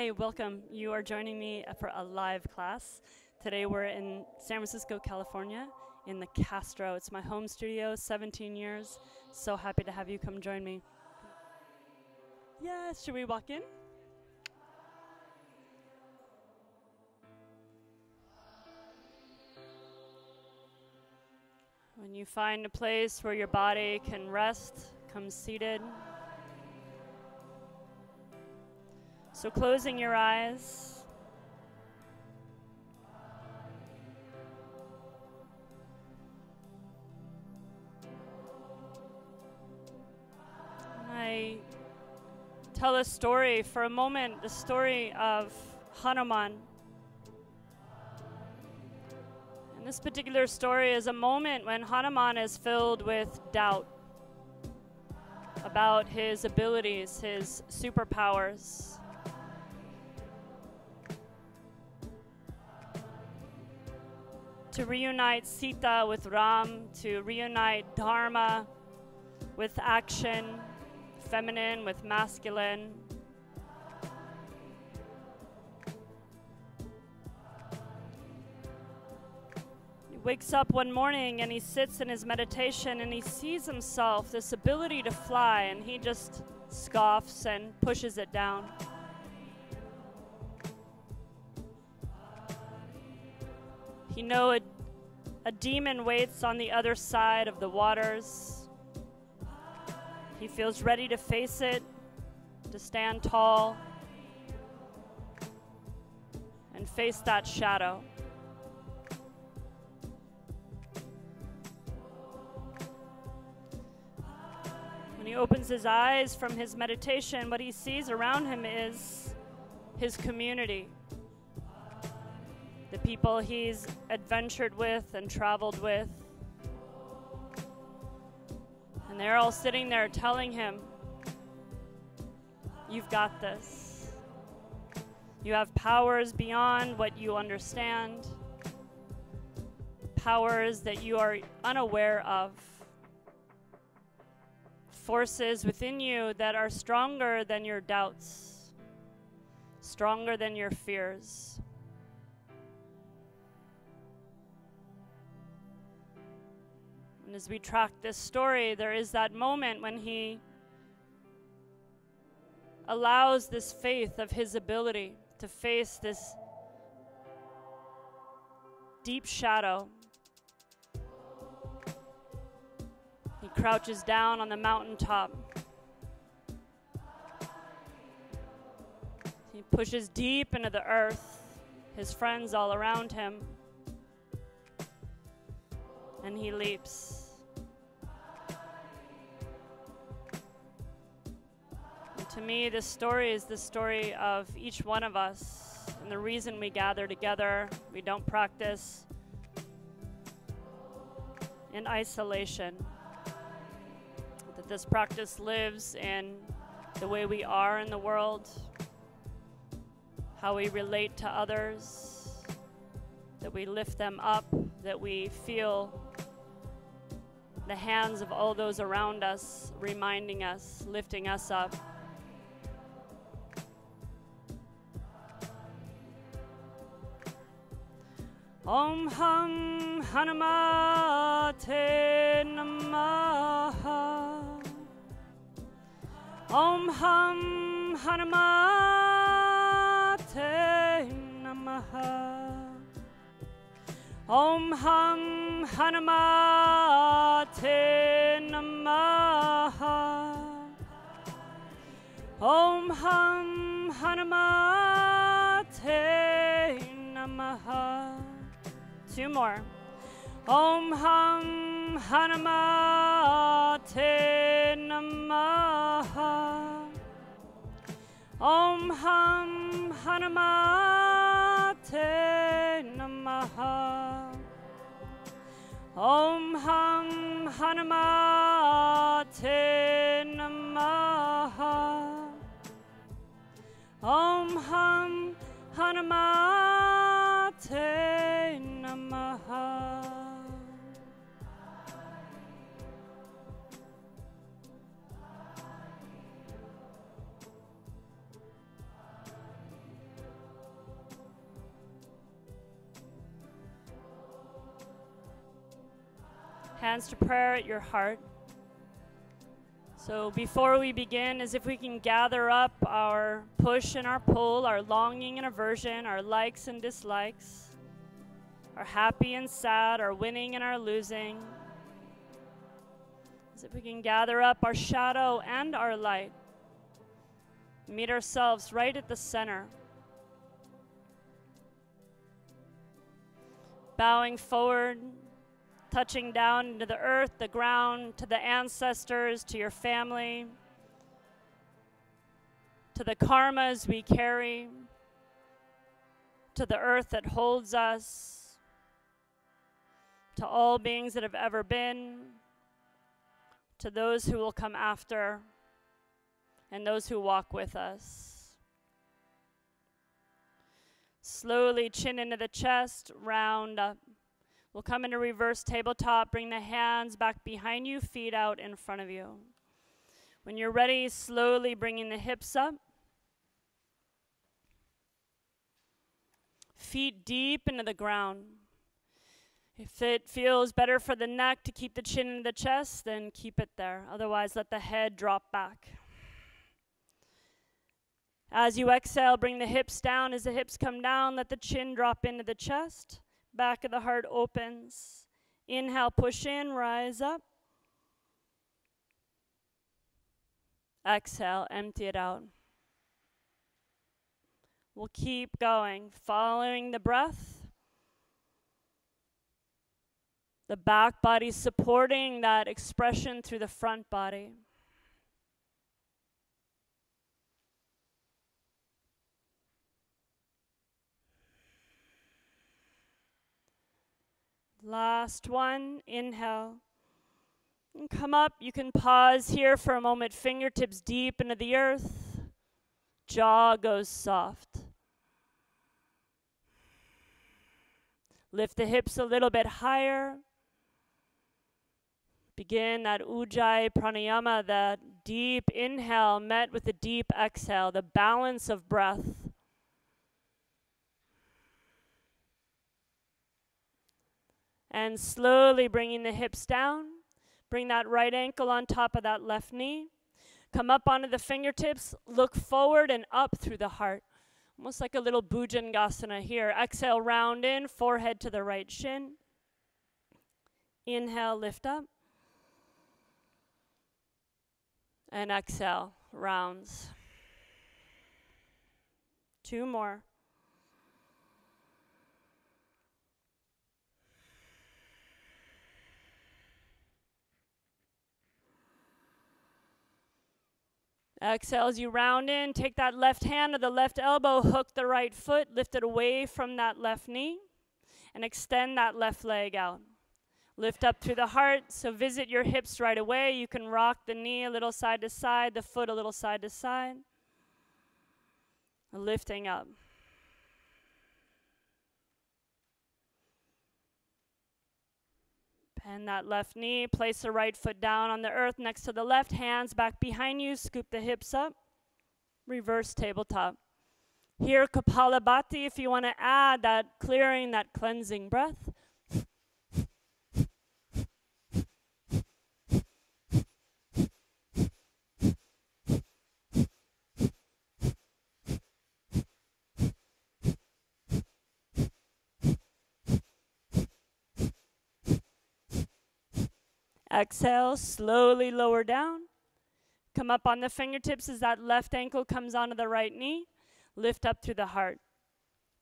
Hey, welcome. You are joining me for a live class. Today we're in San Francisco, California, in the Castro. It's my home studio, 17 years. So happy to have you come join me. Yes, should we walk in? When you find a place where your body can rest, come seated. So closing your eyes. I tell a story for a moment, the story of Hanuman. And this particular story is a moment when Hanuman is filled with doubt about his abilities, his superpowers. To reunite Sita with Ram, to reunite Dharma with action, feminine with masculine. He wakes up one morning and he sits in his meditation and he sees himself, this ability to fly, and he just scoffs and pushes it down. He knows a demon waits on the other side of the waters. He feels ready to face it, to stand tall, and face that shadow. When he opens his eyes from his meditation, what he sees around him is his community. The people he's adventured with and traveled with. And they're all sitting there telling him, "You've got this. You have powers beyond what you understand. Powers that you are unaware of. Forces within you that are stronger than your doubts, stronger than your fears." And as we track this story, there is that moment when he allows this faith of his ability to face this deep shadow. He crouches down on the mountaintop. He pushes deep into the earth, his friends all around him. And he leaps. And to me, this story is the story of each one of us. And the reason we gather together, we don't practice in isolation. That this practice lives in the way we are in the world, how we relate to others, that we lift them up, that we feel the hands of all those around us, reminding us, lifting us up. Om Ham Hanumate Namaha. Om Ham Hanumate Namaha. Om Ham Hanumate Namaha. Om Ham Hanumate Namaha. Two more. Om Ham Hanumate Namaha. Om Ham Hanumate Namaha. Om Ham Hanumate Namaha. Om Ham Hanumate Namaha. Hands to prayer at your heart. So before we begin, as if we can gather up our push and our pull, our longing and aversion, our likes and dislikes, our happy and sad, our winning and our losing. As if we can gather up our shadow and our light. Meet ourselves right at the center. Bowing forward, touching down into the earth, the ground, to the ancestors, to your family, to the karmas we carry, to the earth that holds us, to all beings that have ever been, to those who will come after, and those who walk with us. Slowly chin into the chest, round up. We'll come into reverse tabletop, bring the hands back behind you, feet out in front of you. When you're ready, slowly bringing the hips up. Feet deep into the ground. If it feels better for the neck to keep the chin in the chest, then keep it there. Otherwise, let the head drop back. As you exhale, bring the hips down. As the hips come down, let the chin drop into the chest. Back of the heart opens. Inhale, push in, rise up. Exhale, empty it out. We'll keep going, following the breath. The back body supporting that expression through the front body. Last one, inhale. And come up, you can pause here for a moment, fingertips deep into the earth. Jaw goes soft. Lift the hips a little bit higher. Begin that Ujjayi pranayama, that deep inhale met with a deep exhale, the balance of breath. And slowly bringing the hips down. Bring that right ankle on top of that left knee. Come up onto the fingertips. Look forward and up through the heart. Almost like a little bhujangasana here. Exhale, round in, forehead to the right shin. Inhale, lift up. And exhale, rounds. 2 more. Exhale as you round in, take that left hand to the left elbow, hook the right foot, lift it away from that left knee, and extend that left leg out. Lift up through the heart, so visit your hips right away. You can rock the knee a little side to side, the foot a little side to side. Lifting up. Bend that left knee, place the right foot down on the earth next to the left, hands back behind you, scoop the hips up, reverse tabletop. Here, Kapalabhati, if you want to add that clearing, that cleansing breath. Exhale, slowly lower down. Come up on the fingertips as that left ankle comes onto the right knee. Lift up through the heart.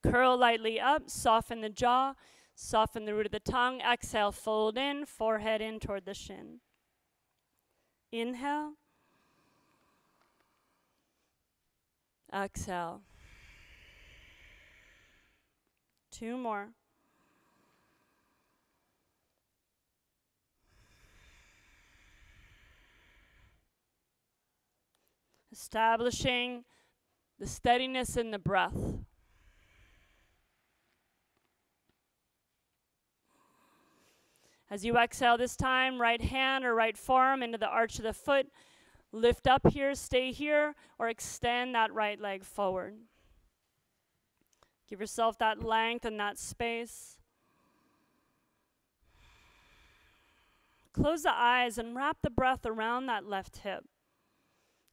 Curl lightly up, soften the jaw, soften the root of the tongue. Exhale, fold in, forehead in toward the shin. Inhale. Exhale. 2 more. Establishing the steadiness in the breath. As you exhale this time, right hand or right forearm into the arch of the foot. Lift up here, stay here, or extend that right leg forward. Give yourself that length and that space. Close the eyes and wrap the breath around that left hip.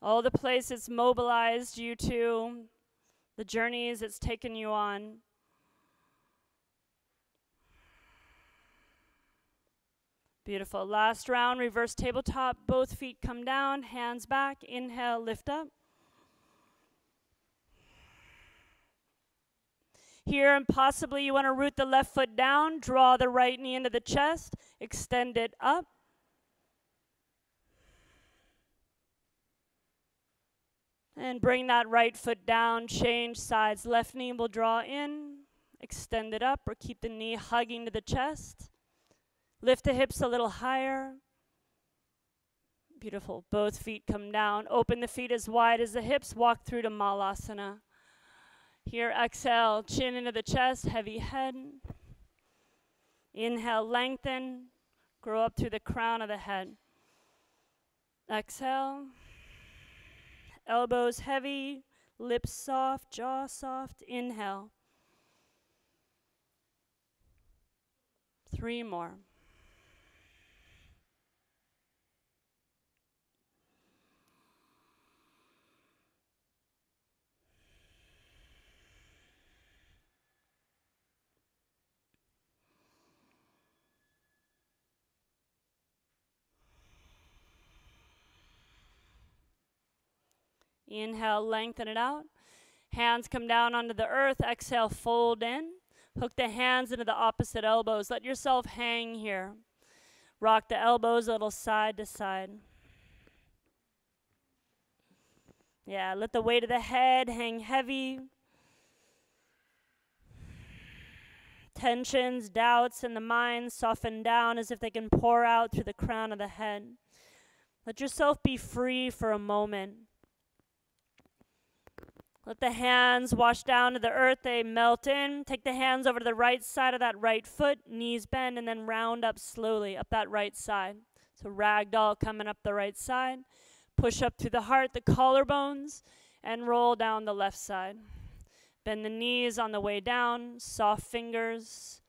All the places mobilized you to, the journeys it's taken you on. Beautiful. Last round, reverse tabletop. Both feet come down, hands back. Inhale, lift up. Here, and possibly you want to root the left foot down, draw the right knee into the chest, extend it up. And bring that right foot down, change sides. Left knee will draw in, extend it up, or keep the knee hugging to the chest. Lift the hips a little higher. Beautiful. Both feet come down. Open the feet as wide as the hips. Walk through to Malasana. Here, exhale, chin into the chest, heavy head. Inhale, lengthen. Grow up through the crown of the head. Exhale. Elbows heavy, lips soft, jaw soft. Inhale. 3 more. Inhale, lengthen it out. Hands come down onto the earth. Exhale, fold in. Hook the hands into the opposite elbows. Let yourself hang here. Rock the elbows a little side to side. Yeah, let the weight of the head hang heavy. Tensions, doubts in the mind soften down as if they can pour out through the crown of the head. Let yourself be free for a moment. Let the hands wash down to the earth, they melt in. Take the hands over to the right side of that right foot, knees bend, and then round up slowly up that right side. So ragdoll coming up the right side. Push up through the heart, the collarbones, and roll down the left side. Bend the knees on the way down, soft fingers.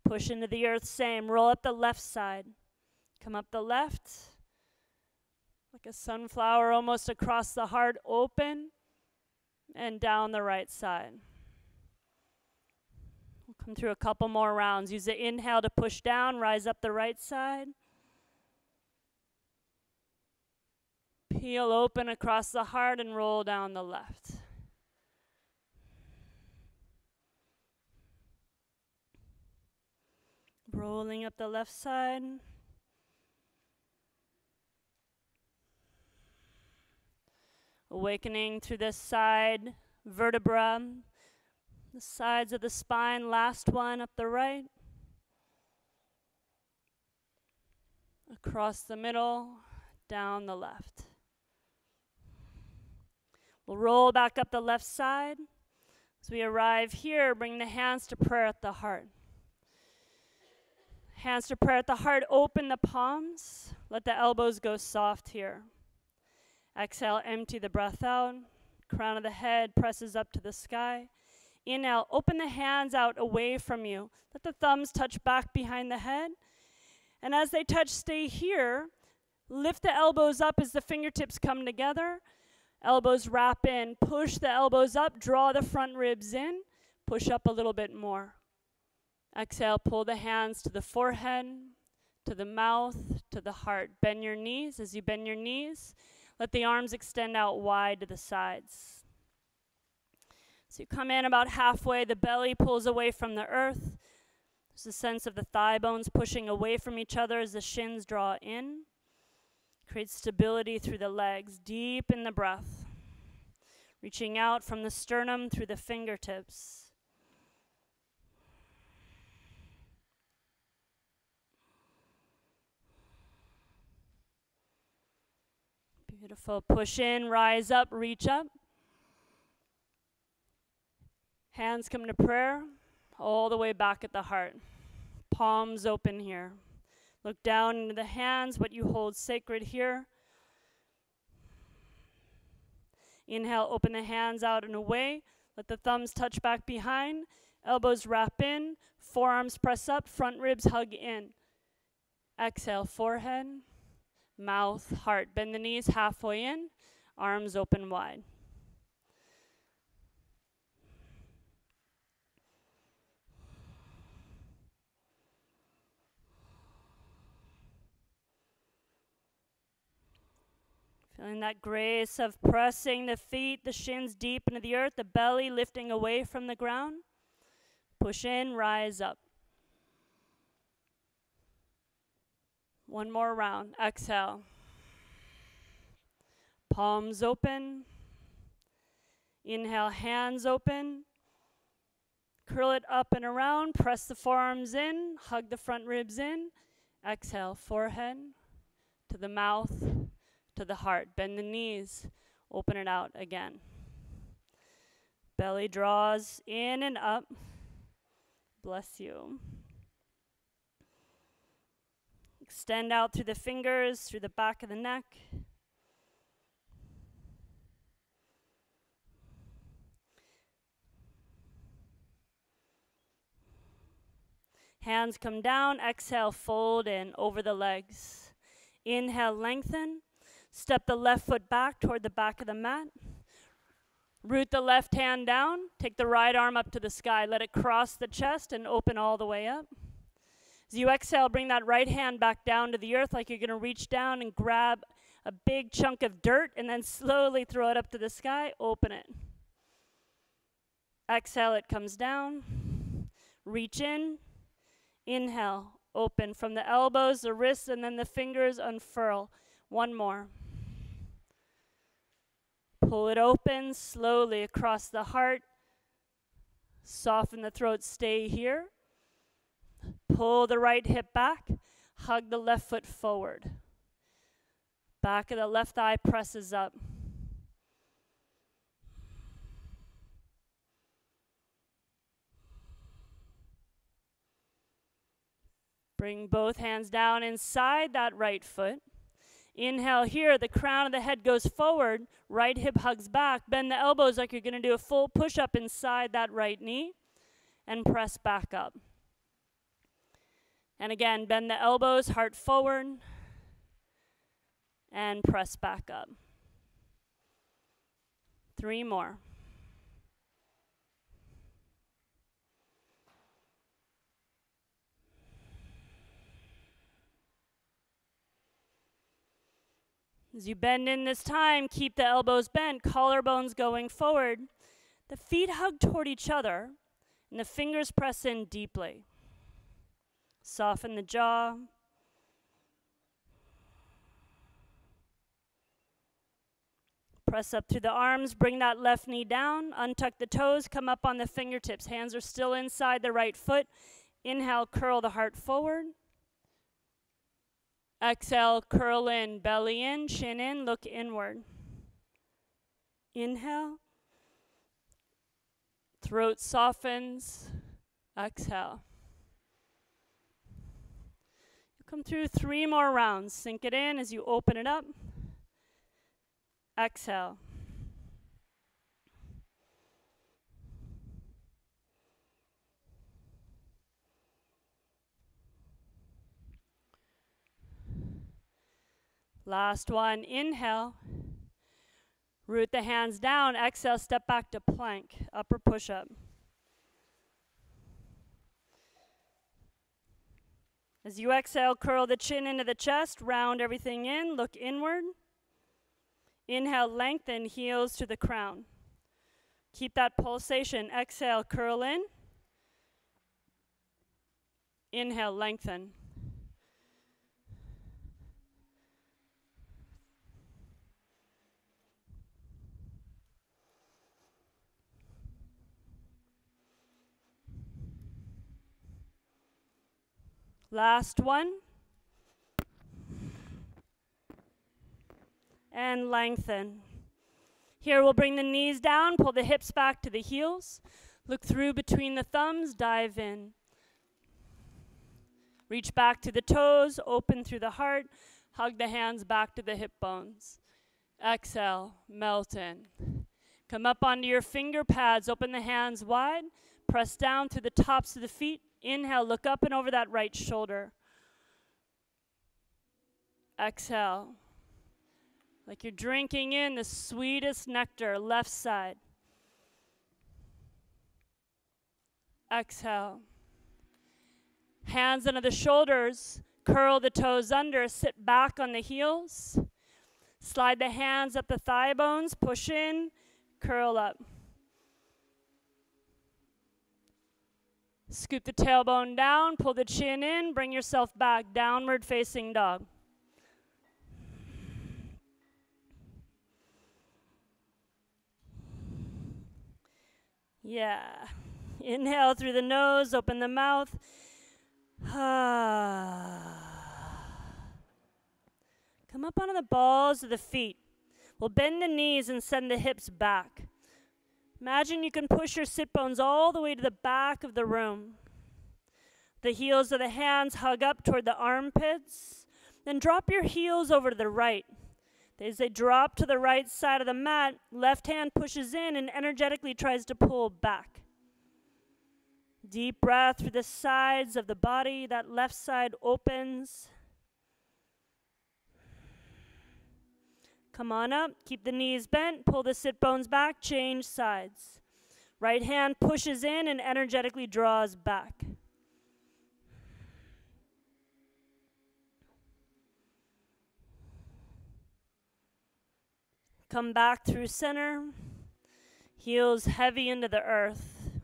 Push into the earth, same. Roll up the left side. Come up the left, like a sunflower almost across the heart, open. And down the right side. We'll come through a couple more rounds. Use the inhale to push down, rise up the right side. Peel open across the heart and roll down the left. Rolling up the left side. Awakening through this side vertebra, the sides of the spine, last one up the right. Across the middle, down the left. We'll roll back up the left side. As we arrive here, bring the hands to prayer at the heart. Hands to prayer at the heart, open the palms. Let the elbows go soft here. Exhale, empty the breath out. Crown of the head presses up to the sky. Inhale, open the hands out away from you. Let the thumbs touch back behind the head. And as they touch, stay here. Lift the elbows up as the fingertips come together. Elbows wrap in. Push the elbows up. Draw the front ribs in. Push up a little bit more. Exhale, pull the hands to the forehead, to the mouth, to the heart. Bend your knees. As you bend your knees, let the arms extend out wide to the sides. So you come in about halfway, the belly pulls away from the earth. There's a sense of the thigh bones pushing away from each other as the shins draw in. Create stability through the legs, deep in the breath. Reaching out from the sternum through the fingertips. Beautiful. Push in, rise up, reach up. Hands come to prayer, all the way back at the heart. Palms open here. Look down into the hands, what you hold sacred here. Inhale, open the hands out and away. Let the thumbs touch back behind. Elbows wrap in. Forearms press up. Front ribs hug in. Exhale, forehead, mouth, heart. Bend the knees halfway in, arms open wide. Feeling that grace of pressing the feet, the shins deep into the earth, the belly lifting away from the ground. Push in, rise up. One more round. Exhale. Palms open. Inhale, hands open. Curl it up and around. Press the forearms in. Hug the front ribs in. Exhale, forehead to the mouth, to the heart. Bend the knees. Open it out again. Belly draws in and up. Bless you. Extend out through the fingers, through the back of the neck. Hands come down. Exhale, fold in over the legs. Inhale, lengthen. Step the left foot back toward the back of the mat. Root the left hand down. Take the right arm up to the sky. Let it cross the chest and open all the way up. As you exhale, bring that right hand back down to the earth like you're going to reach down and grab a big chunk of dirt and then slowly throw it up to the sky. Open it. Exhale, it comes down. Reach in. Inhale, open from the elbows, the wrists, and then the fingers unfurl. One more. Pull it open slowly across the heart. Soften the throat, stay here. Pull the right hip back. Hug the left foot forward. Back of the left thigh presses up. Bring both hands down inside that right foot. Inhale here, the crown of the head goes forward, right hip hugs back. Bend the elbows like you're going to do a full push-up inside that right knee and press back up. And again, bend the elbows, heart forward, and press back up. 3 more. As you bend in this time, keep the elbows bent, collarbones going forward. The feet hug toward each other, and the fingers press in deeply. Soften the jaw. Press up through the arms, bring that left knee down, untuck the toes, come up on the fingertips. Hands are still inside the right foot. Inhale, curl the heart forward. Exhale, curl in, belly in, chin in, look inward. Inhale. Throat softens. Exhale. You come through 3 more rounds. Sink it in as you open it up. Exhale. Last one, inhale. Root the hands down. Exhale, step back to plank, upper push-up. As you exhale, curl the chin into the chest, round everything in, look inward. Inhale, lengthen, heels to the crown. Keep that pulsation. Exhale, curl in. Inhale, lengthen. Last one. And lengthen. Here we'll bring the knees down, pull the hips back to the heels. Look through between the thumbs, dive in. Reach back to the toes, open through the heart. Hug the hands back to the hip bones. Exhale, melt in. Come up onto your finger pads, open the hands wide. Press down to the tops of the feet. Inhale, look up and over that right shoulder. Exhale. Like you're drinking in the sweetest nectar, left side. Exhale. Hands under the shoulders, curl the toes under, sit back on the heels. Slide the hands up the thigh bones, push in, curl up. Scoop the tailbone down, pull the chin in, bring yourself back, downward facing dog. Yeah. Inhale through the nose, open the mouth. Come up onto the balls of the feet. We'll bend the knees and send the hips back. Imagine you can push your sit bones all the way to the back of the room. The heels of the hands hug up toward the armpits. Then drop your heels over to the right. As they drop to the right side of the mat, left hand pushes in and energetically tries to pull back. Deep breath through the sides of the body. That left side opens. Come on up. Keep the knees bent. Pull the sit bones back. Change sides. Right hand pushes in and energetically draws back. Come back through center. Heels heavy into the earth.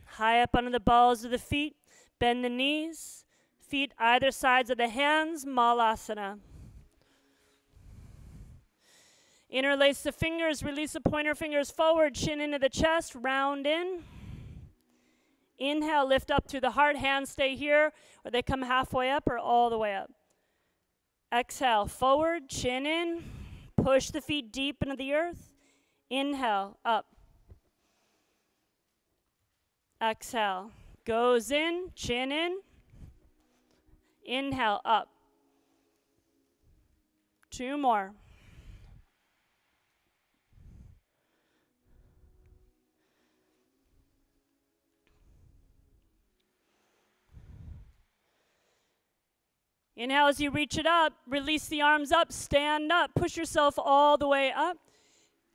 High up under the balls of the feet. Bend the knees. Feet either sides of the hands. Malasana. Interlace the fingers. Release the pointer fingers forward. Chin into the chest. Round in. Inhale. Lift up through the heart. Hands stay here. Or they come halfway up or all the way up. Exhale, forward, chin in, push the feet deep into the earth. Inhale, up. Exhale, goes in, chin in. Inhale, up. 2 more. Inhale as you reach it up, release the arms up, stand up, push yourself all the way up.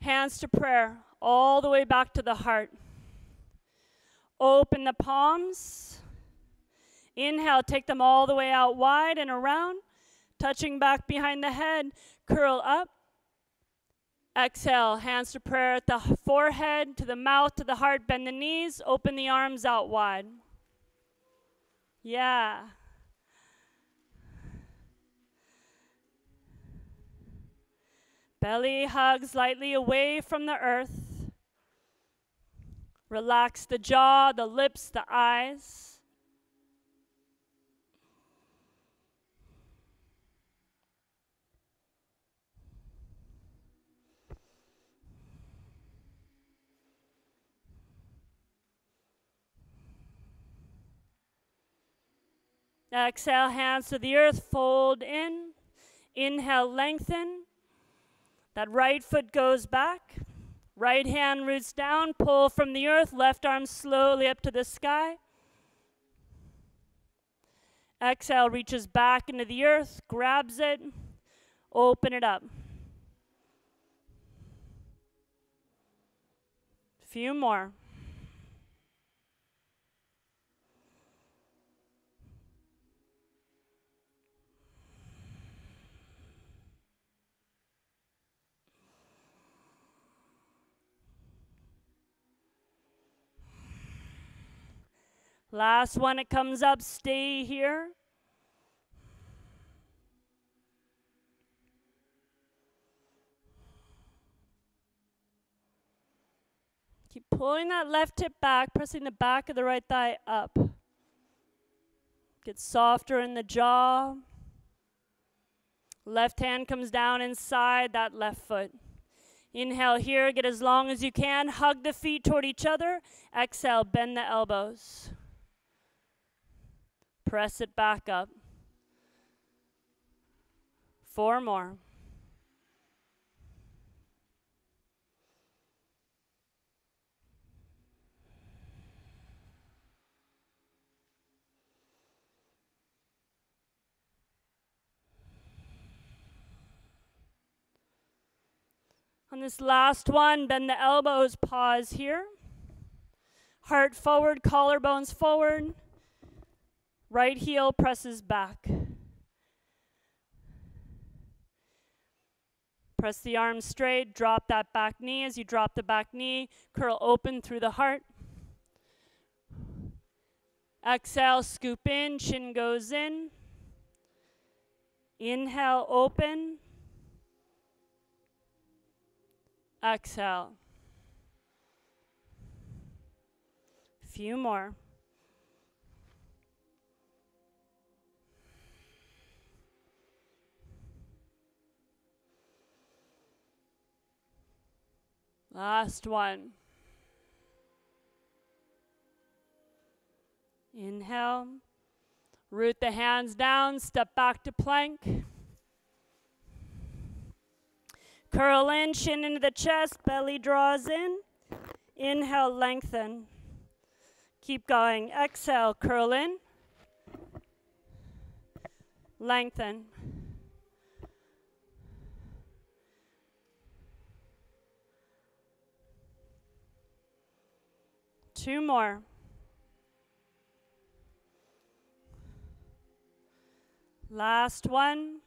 Hands to prayer, all the way back to the heart. Open the palms. Inhale, take them all the way out wide and around, touching back behind the head, curl up. Exhale, hands to prayer at the forehead, to the mouth, to the heart, bend the knees, open the arms out wide. Yeah. Belly hugs lightly away from the earth. Relax the jaw, the lips, the eyes. Exhale, hands to the earth, fold in. Inhale, lengthen. That right foot goes back. Right hand roots down, pull from the earth, left arm slowly up to the sky. Exhale, reaches back into the earth, grabs it, open it up. Few more. Last one, it comes up, stay here. Keep pulling that left hip back, pressing the back of the right thigh up. Get softer in the jaw. Left hand comes down inside that left foot. Inhale here, get as long as you can. Hug the feet toward each other. Exhale, bend the elbows. Press it back up. 4 more. On this last one, bend the elbows, pause here. Heart forward, collarbones forward. Right heel presses back. Press the arms straight, drop that back knee. As you drop the back knee, curl open through the heart. Exhale, scoop in, chin goes in. Inhale, open. Exhale. Few more. Last one. Inhale. Root the hands down, step back to plank. Curl in, chin into the chest, belly draws in. Inhale, lengthen. Keep going. Exhale, curl in. Lengthen. Two more. Last one.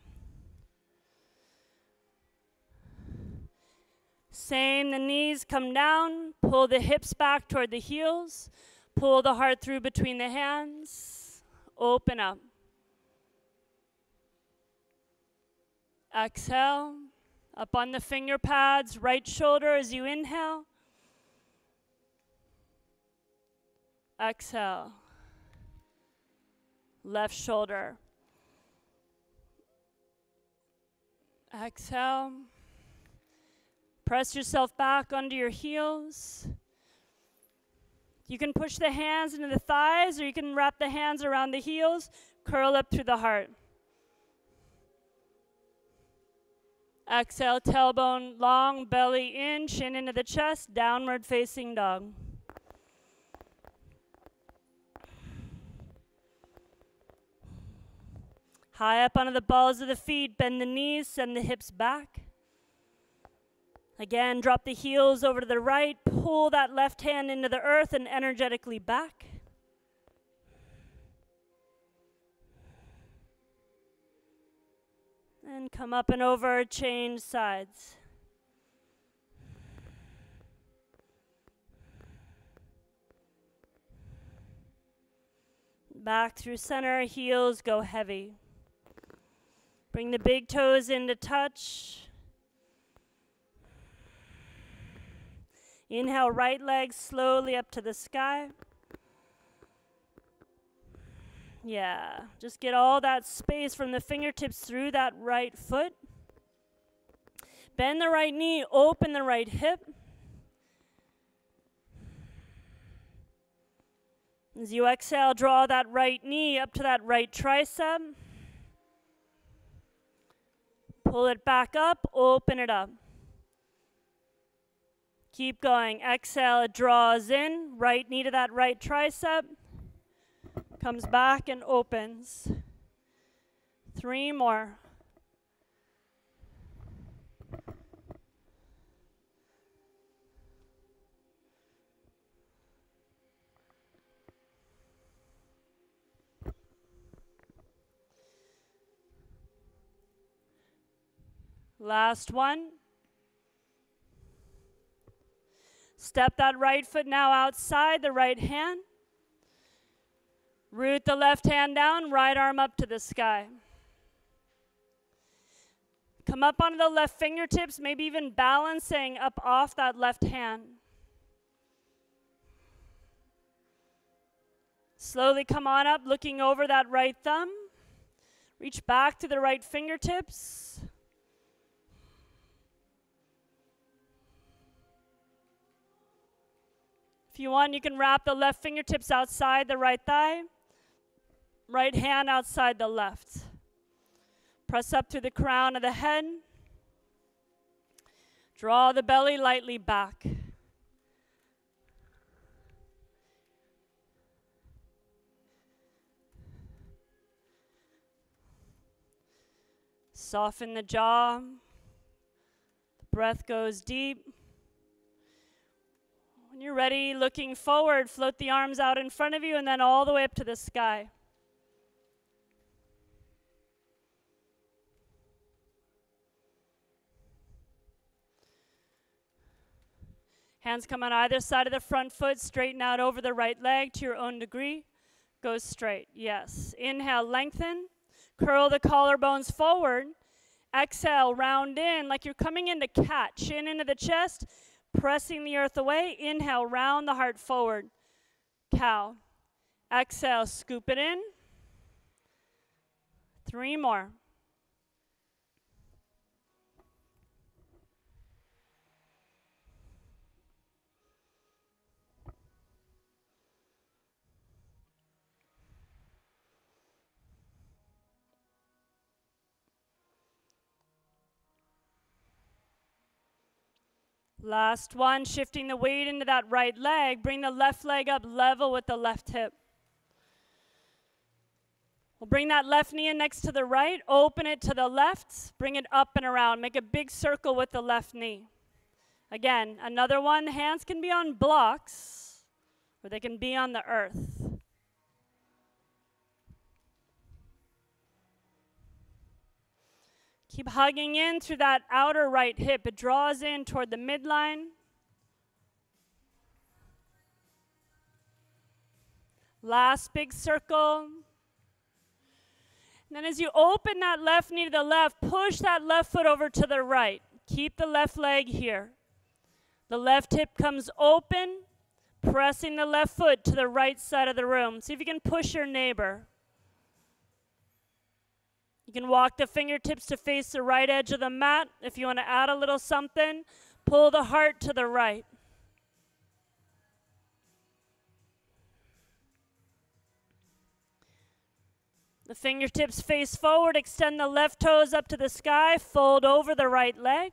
Same, the knees come down, pull the hips back toward the heels, pull the heart through between the hands, open up. Exhale, up on the finger pads, right shoulder as you inhale. Exhale, left shoulder. Exhale. Press yourself back onto your heels. You can push the hands into the thighs, or you can wrap the hands around the heels, curl up through the heart. Exhale, tailbone long, belly in, chin into the chest, downward facing dog. High up onto the balls of the feet, bend the knees, send the hips back. Again, drop the heels over to the right, pull that left hand into the earth and energetically back. And come up and over, change sides. Back through center, heels go heavy. Bring the big toes into touch. Inhale, right leg slowly up to the sky. Yeah, just get all that space from the fingertips through that right foot. Bend the right knee, open the right hip. As you exhale, draw that right knee up to that right tricep. Pull it back up, open it up. Keep going. Exhale, it draws in. Right knee to that right tricep. Comes back and opens. 3 more. Last one. Step that right foot now outside the right hand. Root the left hand down, right arm up to the sky. Come up onto the left fingertips, maybe even balancing up off that left hand. Slowly come on up, looking over that right thumb. Reach back to the right fingertips. If you want, you can wrap the left fingertips outside the right thigh. Right hand outside the left. Press up through the crown of the head. Draw the belly lightly back. Soften the jaw, the Breath goes deep. When you're ready, looking forward, float the arms out in front of you and then all the way up to the sky. Hands come on either side of the front foot, straighten out over the right leg to your own degree. Go straight, yes. Inhale, lengthen. Curl the collarbones forward. Exhale, round in like you're coming into cat. Chin into the chest, pressing the earth away. Inhale, round the heart forward. Cow. Exhale, scoop it in. 3 more. Last one, shifting the weight into that right leg. Bring the left leg up level with the left hip. We'll bring that left knee in next to the right, open it to the left, bring it up and around. Make a big circle with the left knee. Again, another one, the hands can be on blocks or they can be on the earth. Keep hugging in through that outer right hip. It draws in toward the midline. Last big circle. And then as you open that left knee to the left, push that left foot over to the right. Keep the left leg here. The left hip comes open, pressing the left foot to the right side of the room. See if you can push your neighbor. You can walk the fingertips to face the right edge of the mat. If you want to add a little something, pull the heart to the right. The fingertips face forward, extend the left toes up to the sky, fold over the right leg.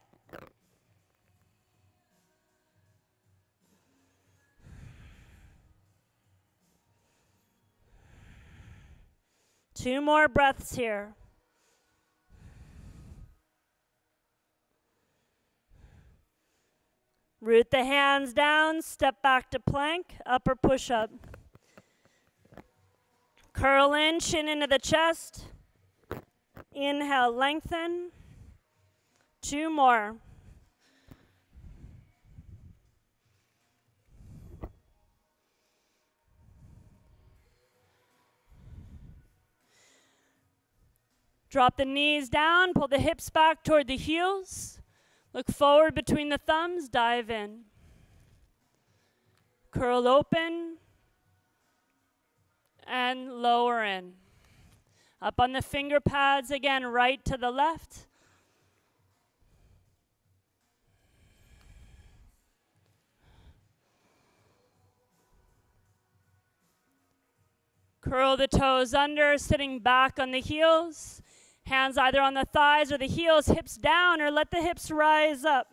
Two more breaths here. Root the hands down, step back to plank, upper push-up. Curl in, chin into the chest. Inhale, lengthen. 2 more. Drop the knees down, pull the hips back toward the heels. Look forward between the thumbs, dive in. Curl open and lower in. Up on the finger pads again, right to the left. Curl the toes under, sitting back on the heels. Hands either on the thighs or the heels, hips down, or let the hips rise up.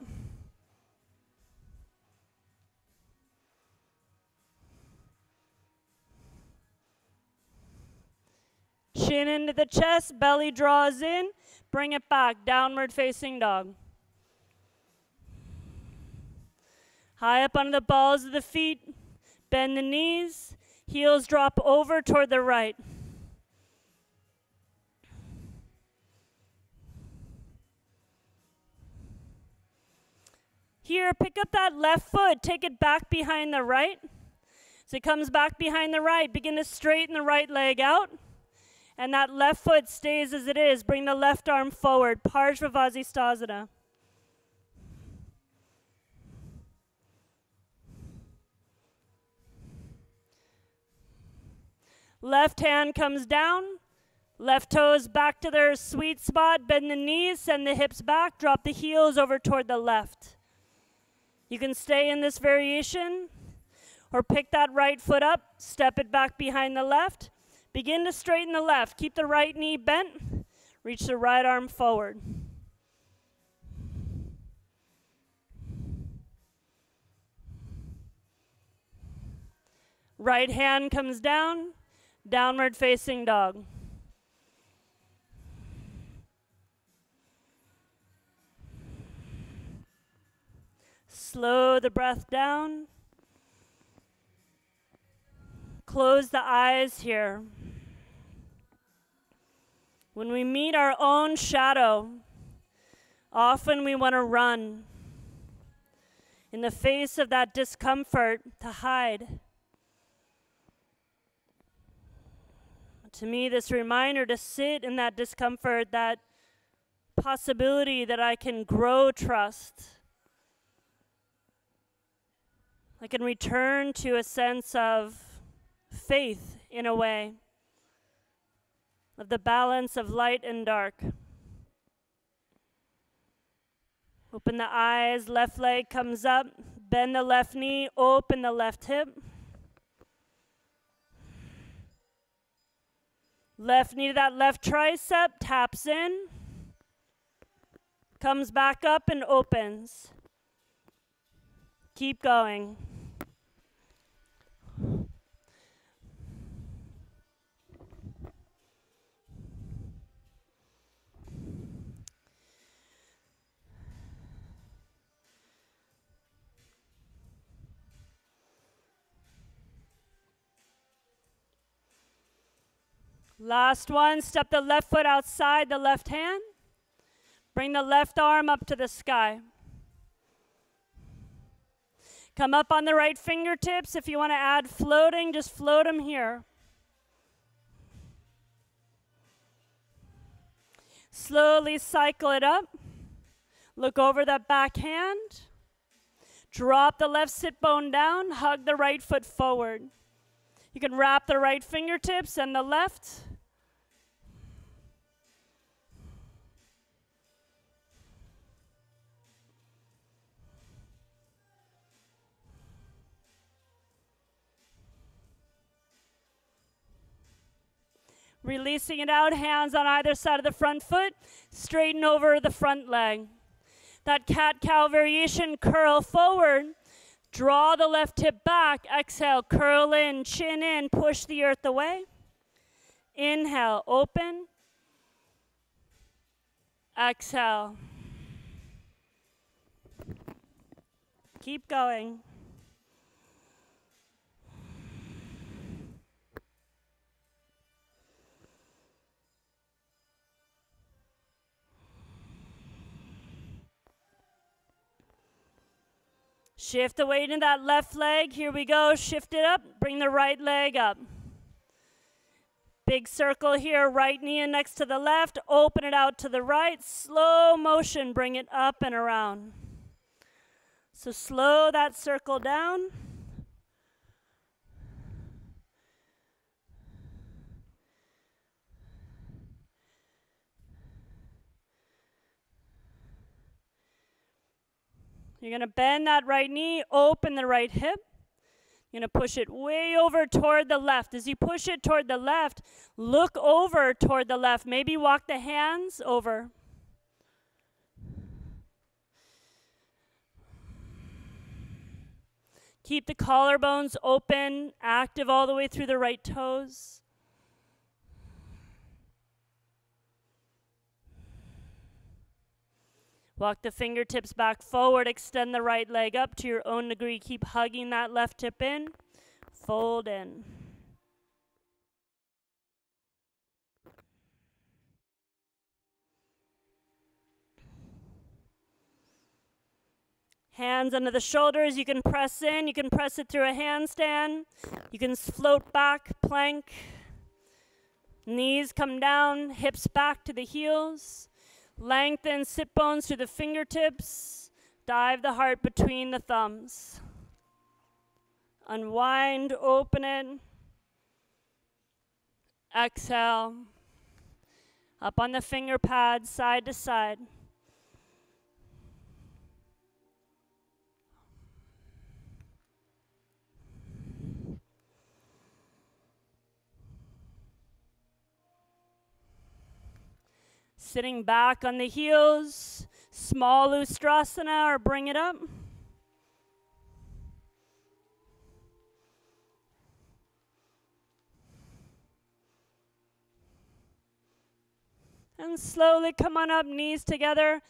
Chin into the chest, belly draws in, bring it back, downward facing dog. High up under the balls of the feet, bend the knees, heels drop over toward the right. Here, pick up that left foot, take it back behind the right. So it comes back behind the right, begin to straighten the right leg out. And that left foot stays as it is. Bring the left arm forward, Parsvavasisthasana. Left hand comes down, left toes back to their sweet spot, bend the knees, send the hips back, drop the heels over toward the left. You can stay in this variation or pick that right foot up, step it back behind the left. Begin to straighten the left. Keep the right knee bent. Reach the right arm forward. Right hand comes down, downward facing dog. Slow the breath down. Close the eyes here. When we meet our own shadow, often we want to run in the face of that discomfort, to hide. To me, this reminder to sit in that discomfort, that possibility that I can grow trust. I can return to a sense of faith in a way, of the balance of light and dark. Open the eyes, left leg comes up, bend the left knee, open the left hip. Left knee to that left tricep, taps in, comes back up and opens. Keep going. Last one, step the left foot outside the left hand. Bring the left arm up to the sky. Come up on the right fingertips. If you want to add floating, just float them here. Slowly cycle it up. Look over that back hand. Drop the left sit bone down. Hug the right foot forward. You can wrap the right fingertips and the left. Releasing it out, hands on either side of the front foot. Straighten over the front leg. That cat-cow variation, curl forward. Draw the left hip back. Exhale, curl in, chin in, push the earth away. Inhale, open. Exhale. Keep going. Shift the weight in that left leg. Here we go. Shift it up. Bring the right leg up. Big circle here. Right knee in next to the left. Open it out to the right. Slow motion. Bring it up and around. So slow that circle down. You're going to bend that right knee, open the right hip. You're going to push it way over toward the left. As you push it toward the left, look over toward the left. Maybe walk the hands over. Keep the collarbones open, active all the way through the right toes. Walk the fingertips back forward, extend the right leg up to your own degree. Keep hugging that left hip in, fold in. Hands under the shoulders, you can press in, you can press it through a handstand. You can float back, plank. Knees come down, hips back to the heels. Lengthen sit bones to the fingertips. Dive the heart between the thumbs. Unwind, open it. Exhale. Up on the finger pads, side to side. Sitting back on the heels, small Ustrasana or bring it up. And slowly come on up, knees together.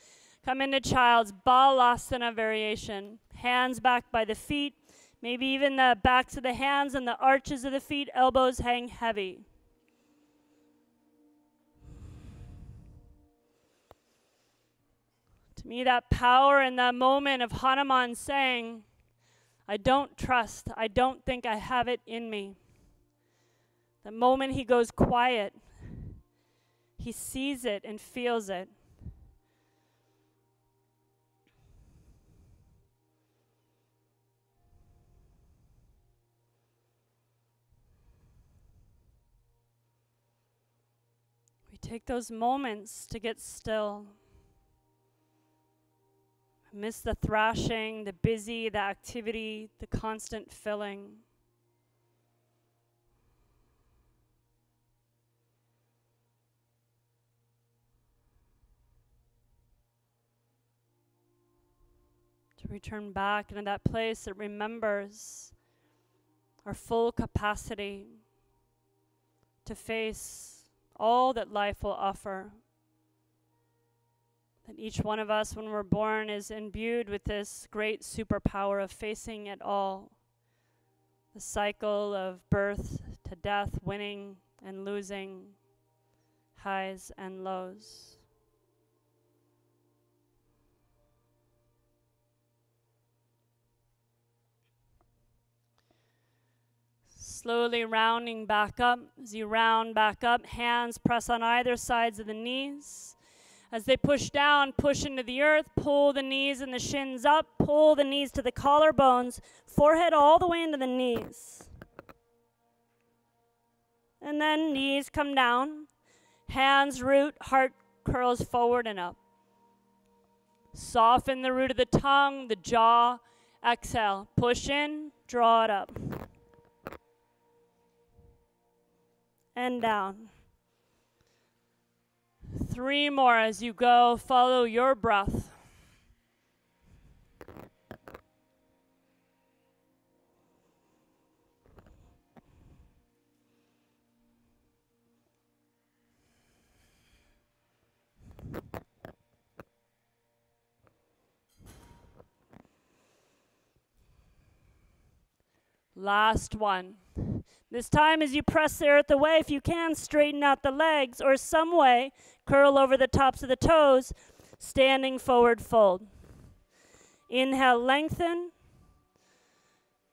Come into child's Balasana variation. Hands back by the feet. Maybe even the backs of the hands and the arches of the feet. Elbows hang heavy. To me, that power in that moment of Hanuman saying, I don't trust, I don't think I have it in me. The moment he goes quiet, he sees it and feels it. We take those moments to get still. Miss the thrashing, the busy, the activity, the constant filling. To return back into that place that remembers our full capacity to face all that life will offer. That each one of us, when we're born, is imbued with this great superpower of facing it all. The cycle of birth to death, winning and losing, highs and lows. Slowly rounding back up. As you round back up, hands press on either sides of the knees. As they push down, push into the earth, pull the knees and the shins up, pull the knees to the collarbones, forehead all the way into the knees. And then knees come down, hands root, heart curls forward and up. Soften the root of the tongue, the jaw, exhale. Push in, draw it up. And down. 3 more as you go. Follow your breath. Last one. This time as you press the earth away, if you can, straighten out the legs or some way, curl over the tops of the toes, standing forward fold. Inhale, lengthen.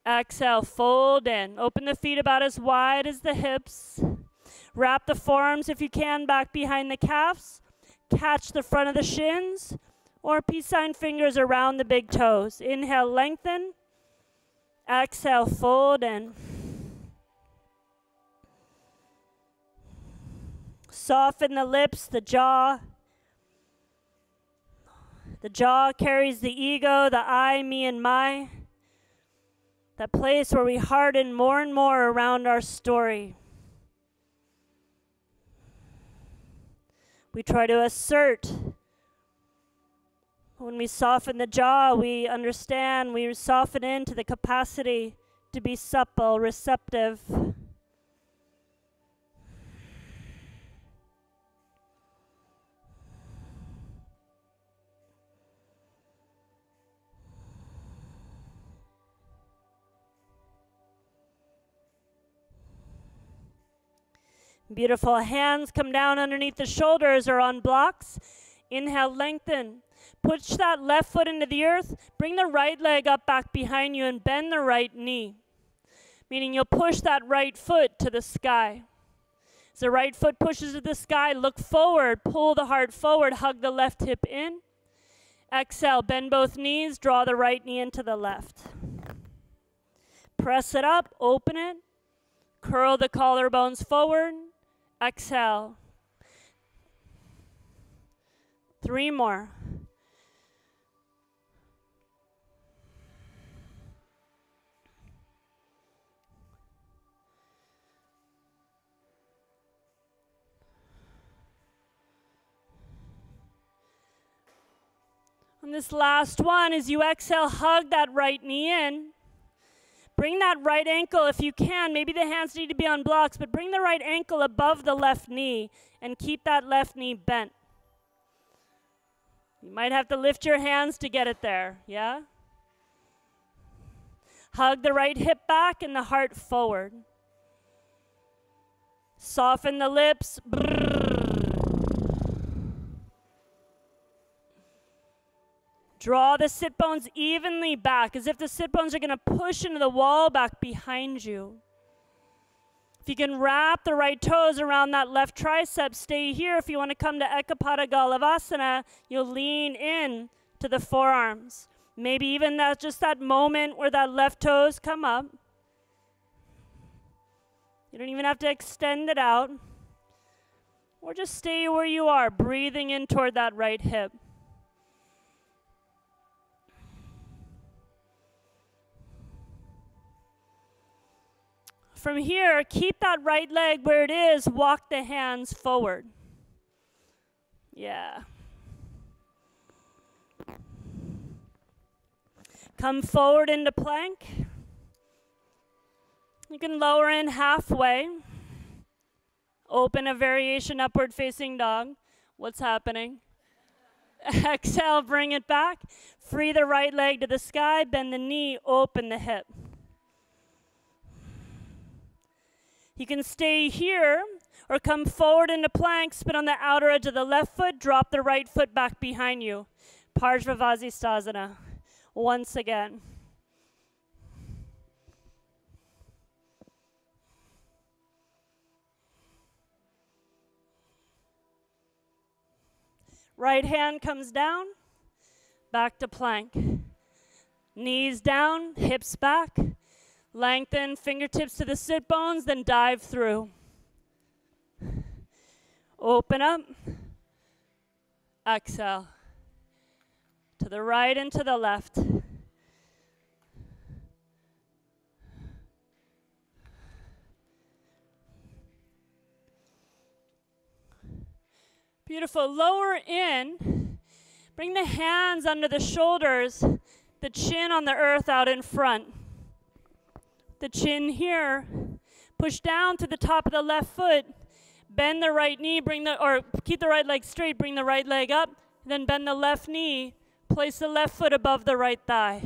Exhale, fold in. Open the feet about as wide as the hips. Wrap the forearms, if you can, back behind the calves. Catch the front of the shins or peace sign fingers around the big toes. Inhale, lengthen. Exhale, fold in. Soften the lips, the jaw. The jaw carries the ego, the I, me, and my. That place where we harden more and more around our story. We try to assert. When we soften the jaw, we understand, we soften into the capacity to be supple, receptive. Beautiful. Hands come down underneath the shoulders or on blocks. Inhale, lengthen. Push that left foot into the earth. Bring the right leg up back behind you and bend the right knee. Meaning you'll push that right foot to the sky. As the right foot pushes to the sky, look forward. Pull the heart forward. Hug the left hip in. Exhale, bend both knees. Draw the right knee into the left. Press it up. Open it. Curl the collarbones forward. Exhale. 3 more. On this last one, as you exhale, hug that right knee in. Bring that right ankle if you can. Maybe the hands need to be on blocks, but bring the right ankle above the left knee and keep that left knee bent. You might have to lift your hands to get it there, yeah? Hug the right hip back and the heart forward. Soften the lips. Draw the sit bones evenly back, as if the sit bones are going to push into the wall back behind you. If you can wrap the right toes around that left tricep, stay here. If you want to come to Ekapada Galavasana, you'll lean in to the forearms. Maybe even that's just that moment where that left toes come up. You don't even have to extend it out. Or just stay where you are, breathing in toward that right hip. From here, keep that right leg where it is. Walk the hands forward. Yeah. Come forward into plank. You can lower in halfway. Open a variation upward facing dog. What's happening? Exhale, bring it back. Free the right leg to the sky. Bend the knee, open the hip. You can stay here or come forward into plank, spin on the outer edge of the left foot, drop the right foot back behind you. Parshvavasisthasana. Once again. Right hand comes down, back to plank. Knees down, hips back. Lengthen fingertips to the sit bones, then dive through. Open up. Exhale. To the right and to the left. Beautiful. Lower in. Bring the hands under the shoulders, the chin on the earth out in front. The chin here. Push down to the top of the left foot. Bend the right knee, keep the right leg straight, bring the right leg up, then bend the left knee. Place the left foot above the right thigh.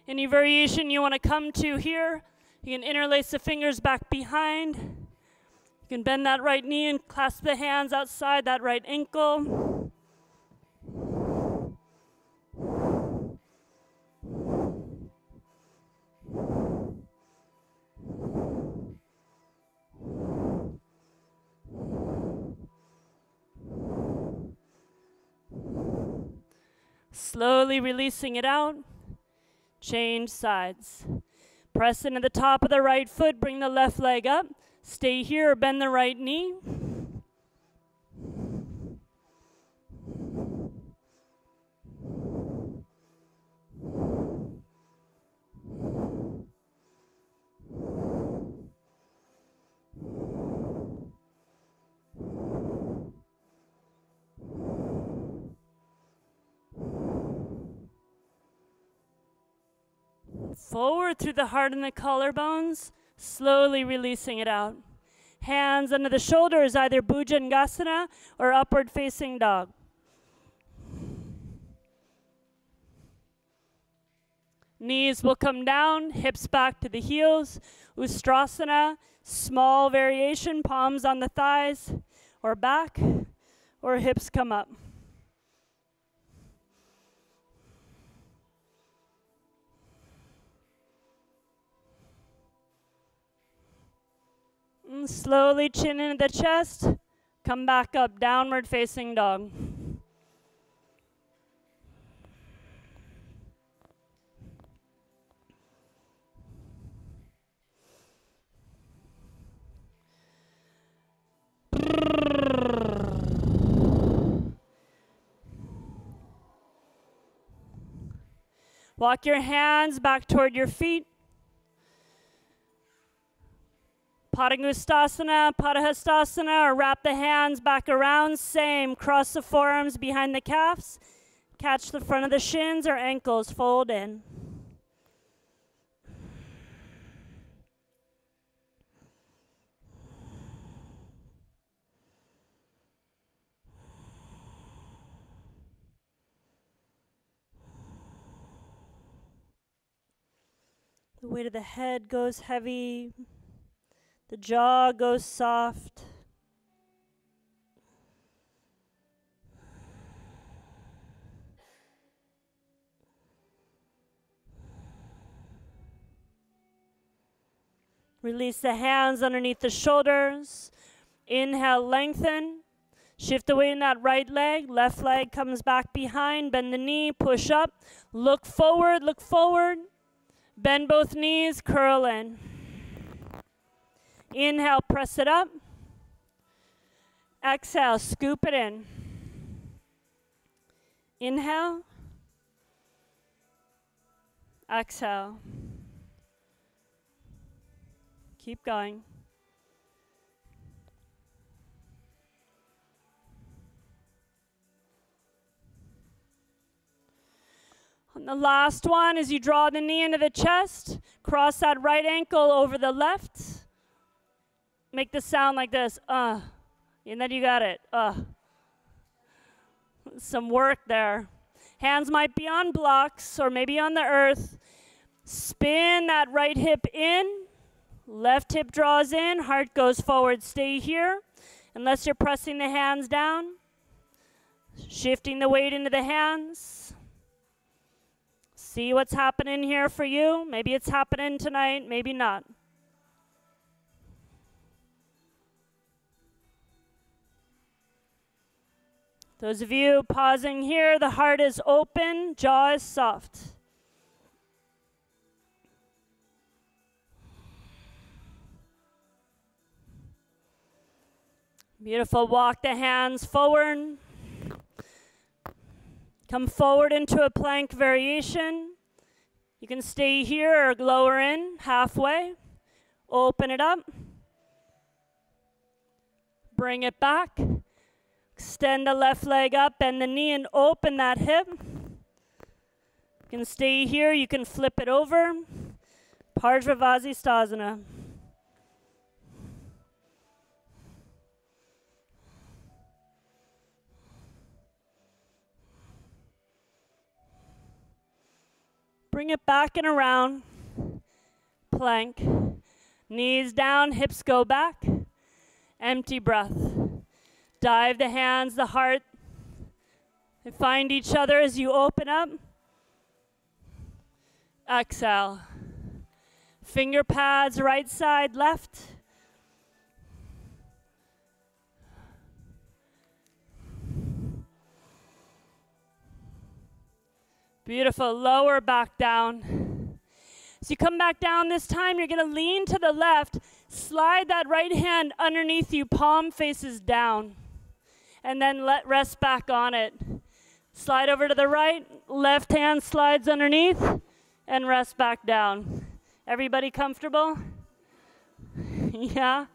Any variation you want to come to here, you can interlace the fingers back behind. You can bend that right knee and clasp the hands outside that right ankle. Slowly releasing it out. Change sides. Press into the top of the right foot, bring the left leg up. Stay here or bend the right knee. Forward through the heart and the collarbones, slowly releasing it out. Hands under the shoulders, either Bhujangasana or upward facing dog. Knees will come down, hips back to the heels. Ustrasana, small variation, palms on the thighs or back, or hips come up. And slowly chin into the chest, come back up, downward facing dog. Walk your hands back toward your feet. Padangustasana, Padahastasana, or wrap the hands back around. Same, cross the forearms behind the calves. Catch the front of the shins or ankles, fold in. The weight of the head goes heavy. The jaw goes soft. Release the hands underneath the shoulders. Inhale, lengthen. Shift the weight in that right leg. Left leg comes back behind. Bend the knee, push up. Look forward, look forward. Bend both knees, curl in. Inhale, press it up. Exhale, scoop it in. Inhale. Exhale. Keep going. On the last one, as you draw the knee into the chest, cross that right ankle over the left. Make the sound like this, and then you got it, Some work there. Hands might be on blocks or maybe on the earth. Spin that right hip in. Left hip draws in, heart goes forward. Stay here unless you're pressing the hands down. Shifting the weight into the hands. See what's happening here for you. Maybe it's happening tonight, maybe not. Those of you pausing here, the heart is open, jaw is soft. Beautiful. Walk the hands forward. Come forward into a plank variation. You can stay here or lower in halfway. Open it up. Bring it back. Extend the left leg up, bend the knee and open that hip. You can stay here, you can flip it over. Parsvastasana. Bring it back and around. Plank. Knees down, hips go back. Empty breath. Dive the hands, the heart. They find each other as you open up. Exhale. Finger pads, right side, left. Beautiful. Lower back down. As you come back down this time, you're going to lean to the left. Slide that right hand underneath you, palm faces down. And then rest back on it. Slide over to the right, left hand slides underneath, and rest back down. Everybody comfortable? Yeah?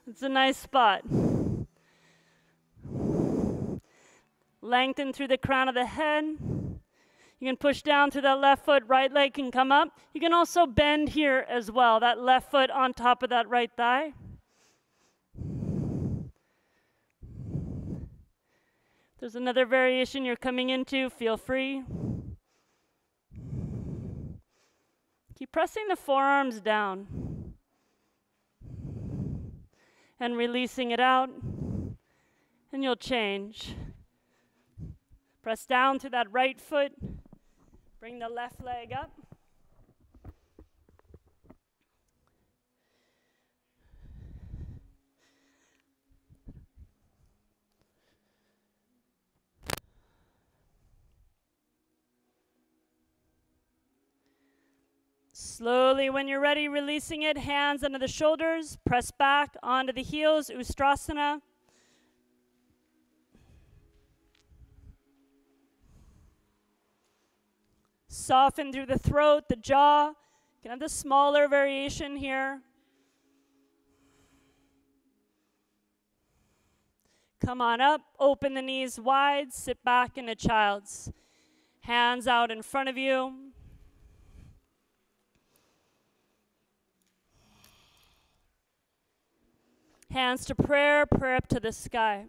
It's a nice spot. Lengthen through the crown of the head. You can push down through that left foot, right leg can come up. You can also bend here as well, that left foot on top of that right thigh. There's another variation you're coming into, feel free. Keep pressing the forearms down and releasing it out, and you'll change. Press down to that right foot, bring the left leg up. Slowly, when you're ready, releasing it, hands under the shoulders, press back onto the heels, Ustrasana. Soften through the throat, the jaw. You can have the smaller variation here. Come on up, open the knees wide, sit back in a child's. Hands out in front of you. Hands to prayer, prayer up to the sky.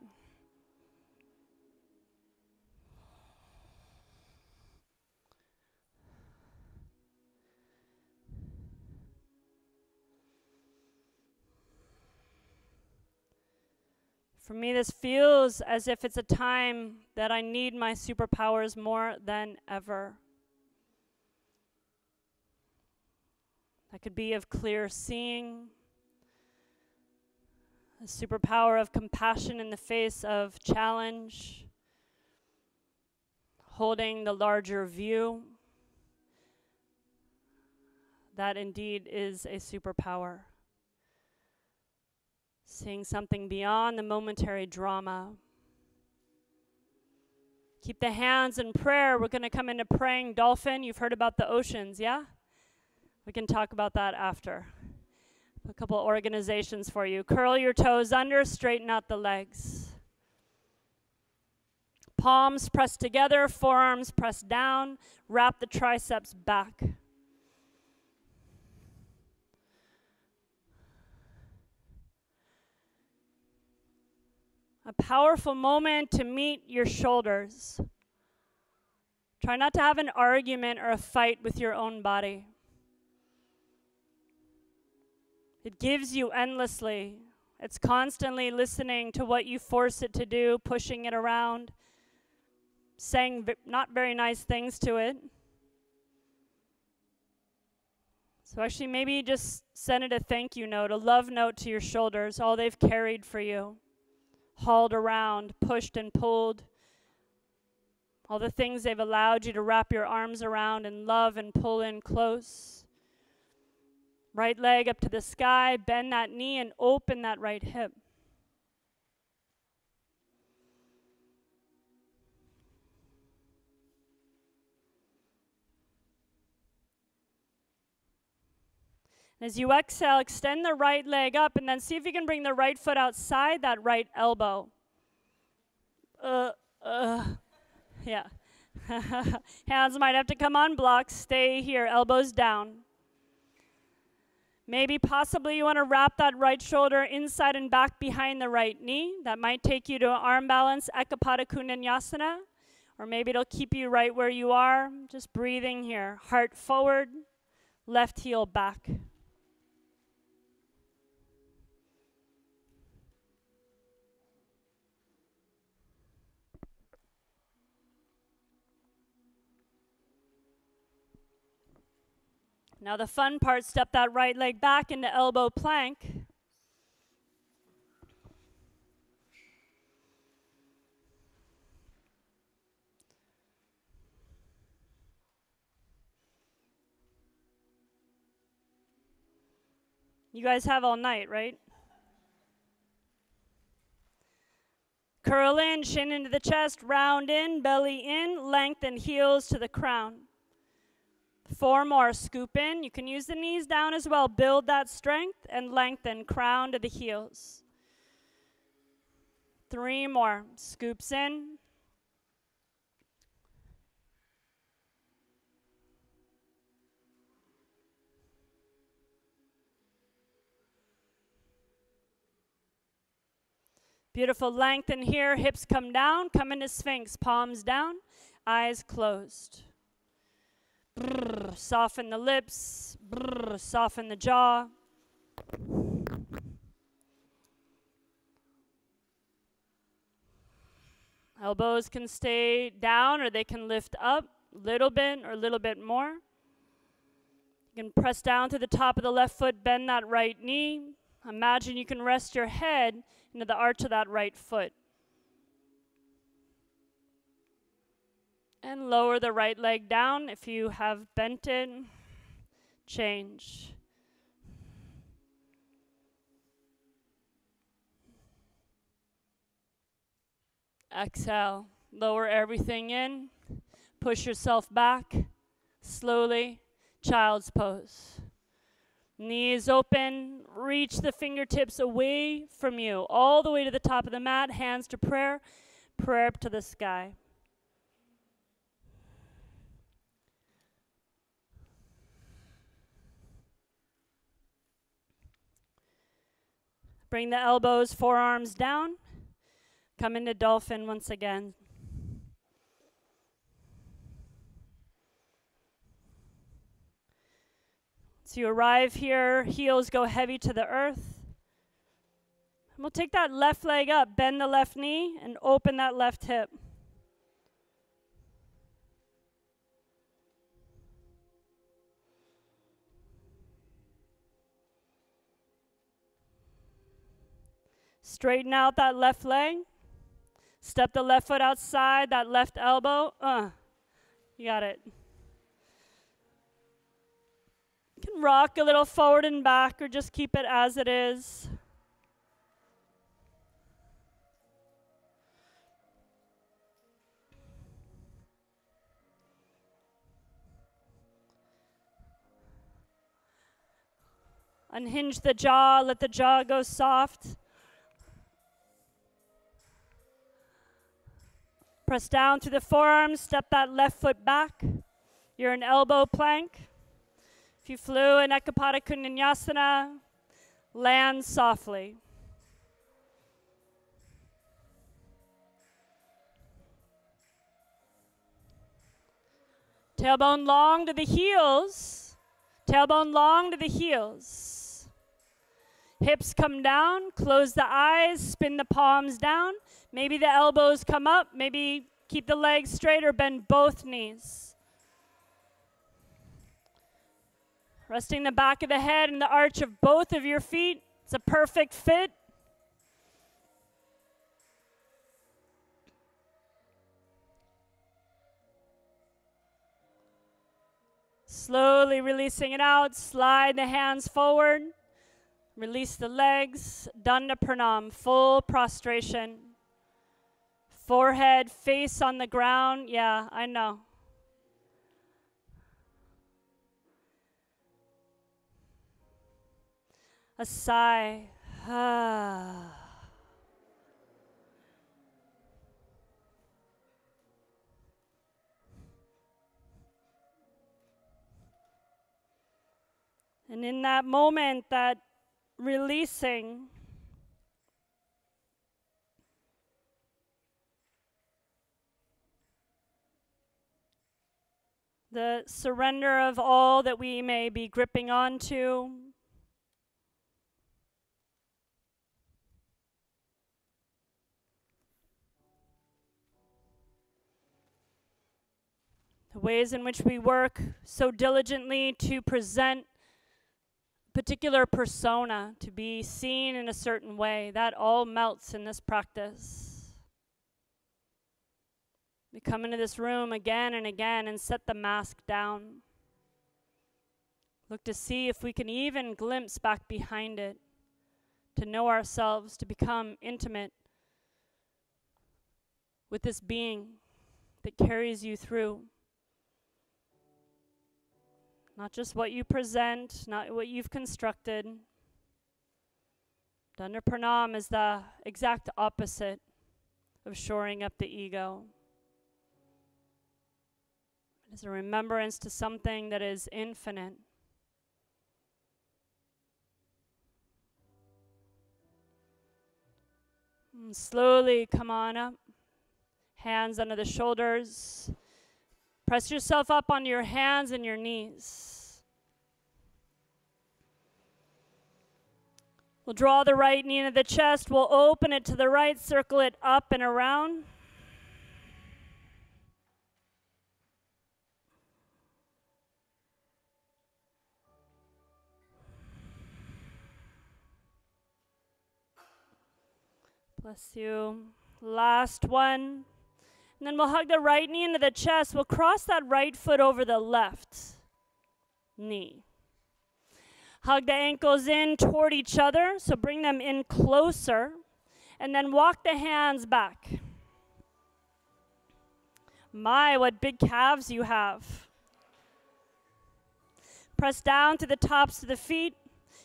For me, this feels as if it's a time that I need my superpowers more than ever. That could be of clear seeing, a superpower of compassion in the face of challenge, holding the larger view. That indeed is a superpower. Seeing something beyond the momentary drama. Keep the hands in prayer. We're going to come into praying dolphin. You've heard about the oceans, yeah? We can talk about that after. A couple organizations for you. Curl your toes under, straighten out the legs. Palms pressed together, forearms pressed down. Wrap the triceps back. A powerful moment to meet your shoulders. Try not to have an argument or a fight with your own body. It gives you endlessly. It's constantly listening to what you force it to do, pushing it around, saying not very nice things to it. So actually maybe just send it a thank you note, a love note to your shoulders, all they've carried for you. Hauled around, pushed and pulled, all the things they've allowed you to wrap your arms around and love and pull in close. Right leg up to the sky, bend that knee and open that right hip. As you exhale, extend the right leg up and then see if you can bring the right foot outside that right elbow. Yeah. Hands might have to come on blocks. Stay here, elbows down. Maybe possibly you want to wrap that right shoulder inside and back behind the right knee. That might take you to an arm balance, Ekapada Kundanyasana. Or maybe it'll keep you right where you are. Just breathing here. Heart forward, left heel back. Now the fun part, step that right leg back into elbow plank. You guys have all night, right? Curl in, shin into the chest, round in, belly in, lengthen heels to the crown. 4 more, scoop in. You can use the knees down as well. Build that strength and lengthen, crown to the heels. 3 more, scoops in. Beautiful, lengthen here, hips come down, come into Sphinx, palms down, eyes closed. Brrr, soften the lips, brrr, soften the jaw. Elbows can stay down or they can lift up a little bit or a little bit more. You can press down to the top of the left foot, bend that right knee. Imagine you can rest your head into the arch of that right foot. And lower the right leg down if you have bent it. Change. Exhale. Lower everything in. Push yourself back. Slowly. Child's pose. Knees open. Reach the fingertips away from you. All the way to the top of the mat. Hands to prayer. Prayer up to the sky. Bring the elbows, forearms down. Come into dolphin once again. So you arrive here, heels go heavy to the earth. We'll take that left leg up, bend the left knee, and open that left hip. Straighten out that left leg. Step the left foot outside, that left elbow. You got it. You can rock a little forward and back or just keep it as it is. Unhinge the jaw, let the jaw go soft. Press down through the forearms, step that left foot back. You're in elbow plank. If you flew in Ekapada Vinyasa, land softly. Tailbone long to the heels. Tailbone long to the heels. Hips come down, close the eyes, spin the palms down. Maybe the elbows come up, maybe keep the legs straight or bend both knees. Resting the back of the head and the arch of both of your feet. It's a perfect fit. Slowly releasing it out, slide the hands forward. Release the legs, Danda Pranam, full prostration. Forehead, face on the ground. Yeah, I know. A sigh. And in that moment, that releasing, the surrender of all that we may be gripping onto, the ways in which we work so diligently to present particular persona, to be seen in a certain way, that all melts in this practice. We come into this room again and again and set the mask down. Look to see if we can even glimpse back behind it, to know ourselves, to become intimate with this being that carries you through. Not just what you present, not what you've constructed. Danda Pranam is the exact opposite of shoring up the ego. It is a remembrance to something that is infinite. And slowly come on up. Hands under the shoulders. Press yourself up onto your hands and your knees. We'll draw the right knee into the chest. We'll open it to the right, circle it up and around. Bless you. Last one. And then we'll hug the right knee into the chest. We'll cross that right foot over the left knee. Hug the ankles in toward each other, so bring them in closer. And then walk the hands back. My, what big calves you have. Press down to the tops of the feet.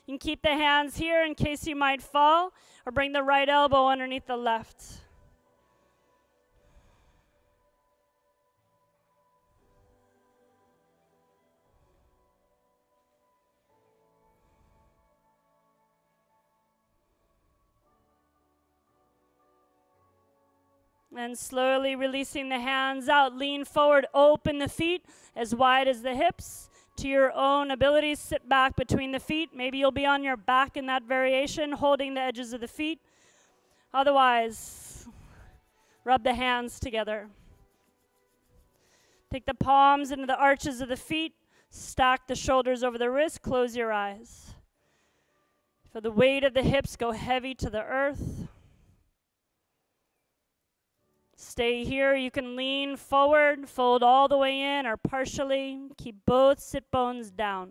You can keep the hands here in case you might fall, or bring the right elbow underneath the left. And slowly releasing the hands out, lean forward, open the feet as wide as the hips. To your own ability, sit back between the feet. Maybe you'll be on your back in that variation, holding the edges of the feet. Otherwise, rub the hands together. Take the palms into the arches of the feet. Stack the shoulders over the wrist. Close your eyes. Feel the weight of the hips go heavy to the earth. Stay here. You can lean forward, fold all the way in or partially. Keep both sit bones down.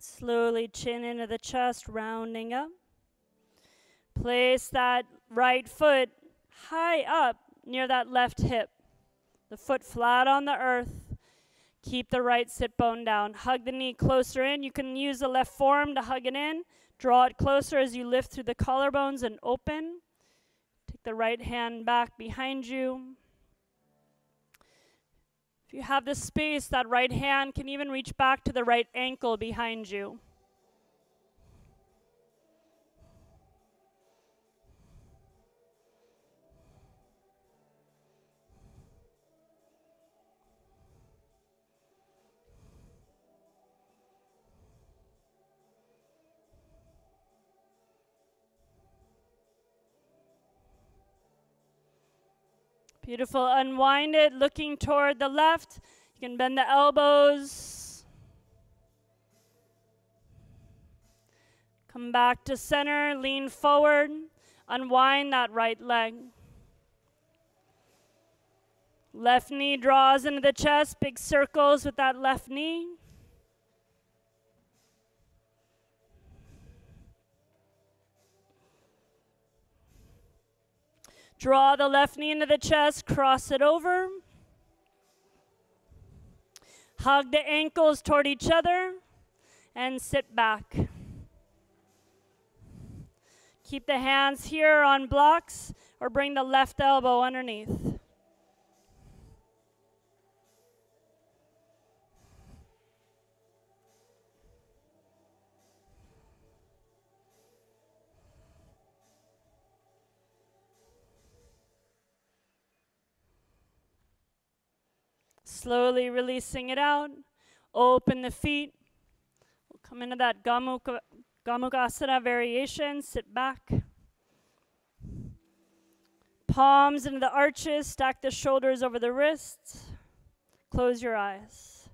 Slowly chin into the chest, rounding up. Place that right foot high up near that left hip. The foot flat on the earth. Keep the right sit bone down. Hug the knee closer in. You can use the left forearm to hug it in. Draw it closer as you lift through the collarbones and open. Take the right hand back behind you. If you have the space, that right hand can even reach back to the right ankle behind you. Beautiful. Unwind it, looking toward the left. You can bend the elbows. Come back to center, lean forward. Unwind that right leg. Left knee draws into the chest, big circles with that left knee. Draw the left knee into the chest, cross it over. Hug the ankles toward each other and sit back. Keep the hands here on blocks or bring the left elbow underneath. Slowly releasing it out. Open the feet. We'll come into that Gomukhasana variation. Sit back. Palms into the arches. Stack the shoulders over the wrists. Close your eyes.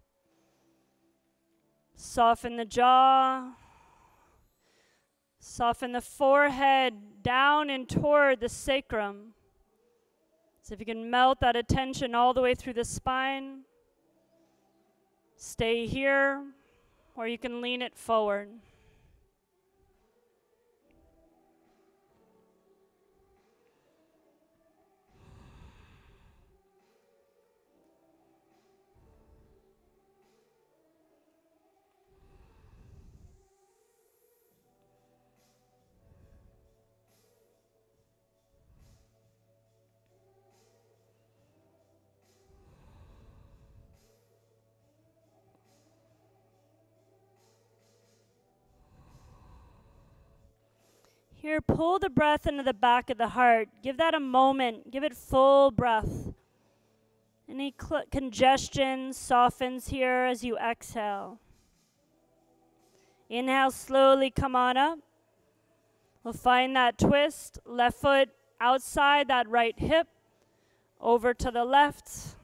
Soften the jaw. Soften the forehead down and toward the sacrum. So if you can melt that attention all the way through the spine, stay here, or you can lean it forward. Here, pull the breath into the back of the heart. Give that a moment. Give it full breath. Any congestion softens here as you exhale. Inhale, slowly come on up. We'll find that twist. Left foot outside that right hip. Over to the left.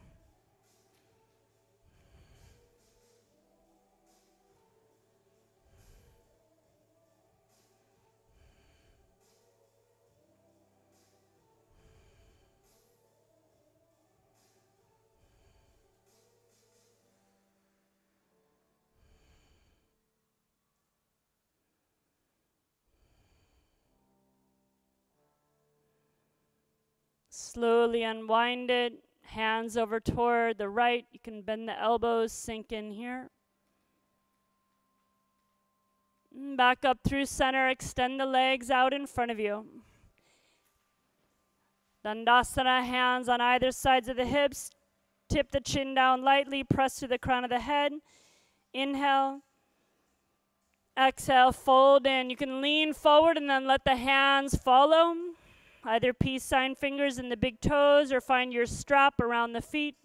Slowly unwind it. Hands over toward the right. You can bend the elbows, sink in here. Back up through center. Extend the legs out in front of you. Dandasana, hands on either sides of the hips. Tip the chin down lightly. Press to the crown of the head. Inhale. Exhale, fold in. You can lean forward and then let the hands follow. Either peace sign fingers in the big toes or find your strap around the feet.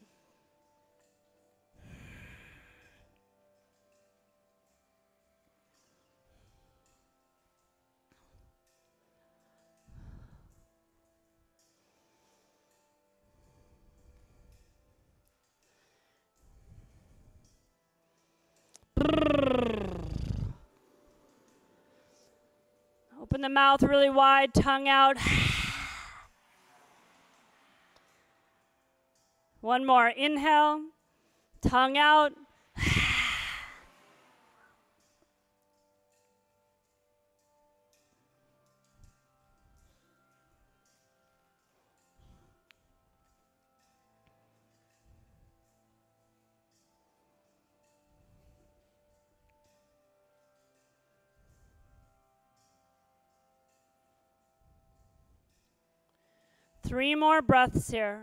Open the mouth really wide, tongue out. One more. Inhale, tongue out. Three more breaths here.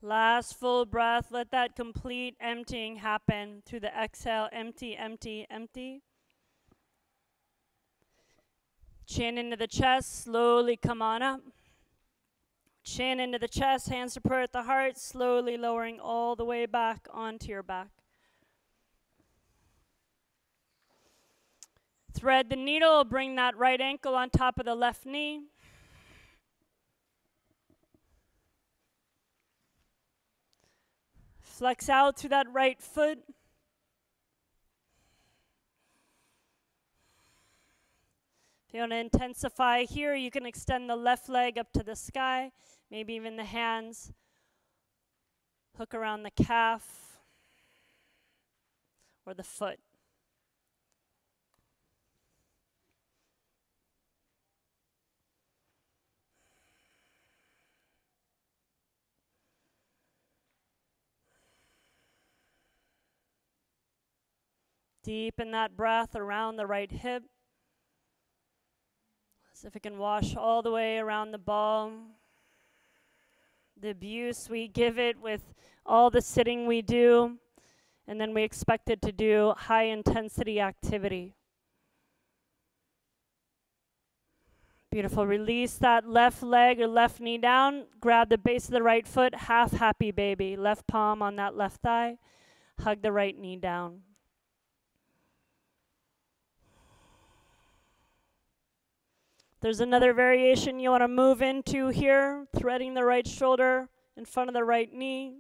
Last full breath. Let that complete emptying happen through the exhale. Empty, empty, empty. Chin into the chest. Slowly come on up. Chin into the chest. Hands support at the heart. Slowly lowering all the way back onto your back. Thread the needle. Bring that right ankle on top of the left knee. Flex out through that right foot. If you want to intensify here, you can extend the left leg up to the sky, maybe even the hands. Hook around the calf or the foot. Deepen that breath around the right hip. As if it can wash all the way around the ball. The abuse we give it with all the sitting we do, and then we expect it to do high intensity activity. Beautiful. Release that left leg or left knee down. Grab the base of the right foot. Half happy baby. Left palm on that left thigh. Hug the right knee down. There's another variation you want to move into here, threading the right shoulder in front of the right knee.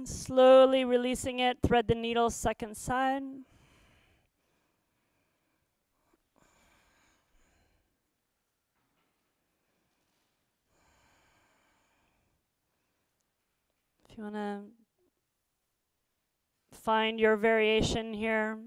Slowly releasing it, thread the needle second side. If you want to find your variation here.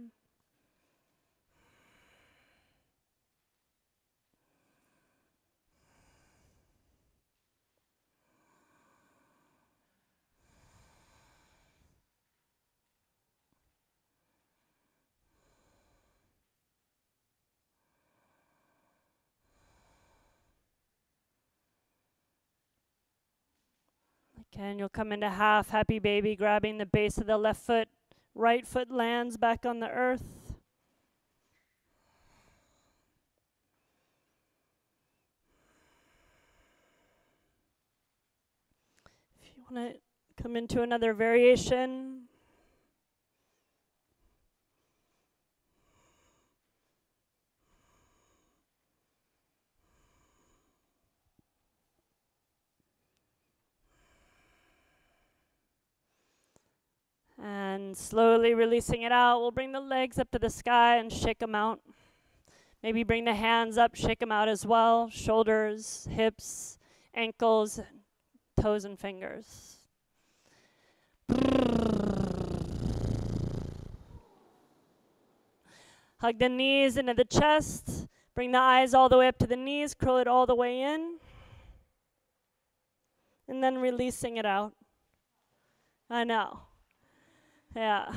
Again, you'll come into half happy baby, grabbing the base of the left foot. Right foot lands back on the earth. If you want to come into another variation. And slowly releasing it out, we'll bring the legs up to the sky and shake them out. Maybe bring the hands up, shake them out as well. Shoulders, hips, ankles, toes and fingers. Hug the knees into the chest. Bring the eyes all the way up to the knees. Curl it all the way in. And then releasing it out. I know. Yeah.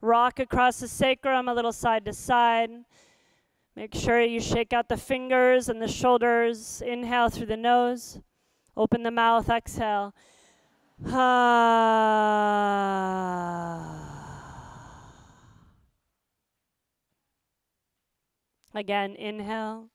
Rock across the sacrum, a little side to side. Make sure you shake out the fingers and the shoulders. Inhale through the nose. Open the mouth, exhale. Again, inhale.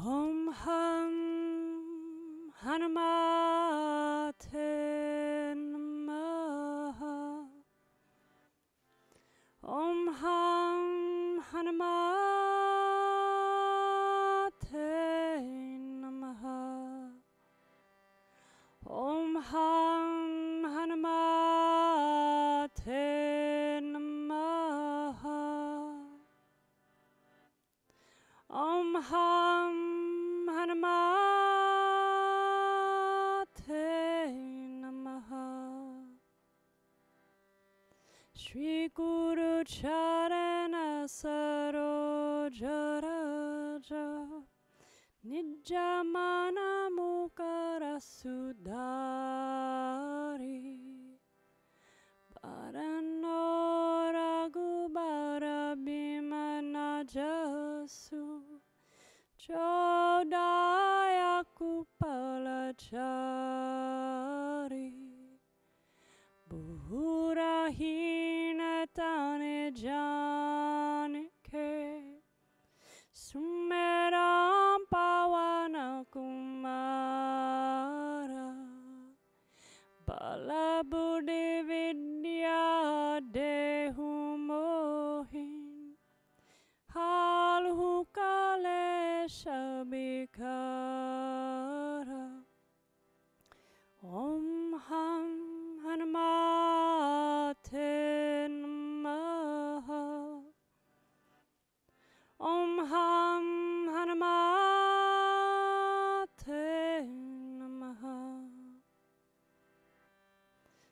Om Ham Hanumate Namaha. Om Ham Hanumate Namaha. Om Ham Hanumate Namaha. Om Ham Hanumate Namaha. Shri Guru Charana Saroja Raja Nijamana Mukara Sudari Barano Raghubara Bhimana Jasu Chodaya Kupalachari Buhurahina tane janike sumeram pawana kumara bala buddhi vidya dehu mohin halhu kalesha bikara Om Ham Hanumate Namaha Om Ham Hanumate Namaha.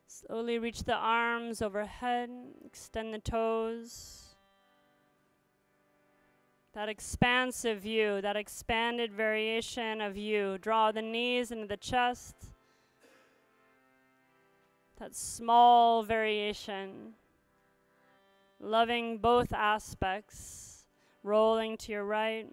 Slowly reach the arms overhead, extend the toes. That expansive view, that expanded variation of you. Draw the knees into the chest. That small variation, loving both aspects, rolling to your right.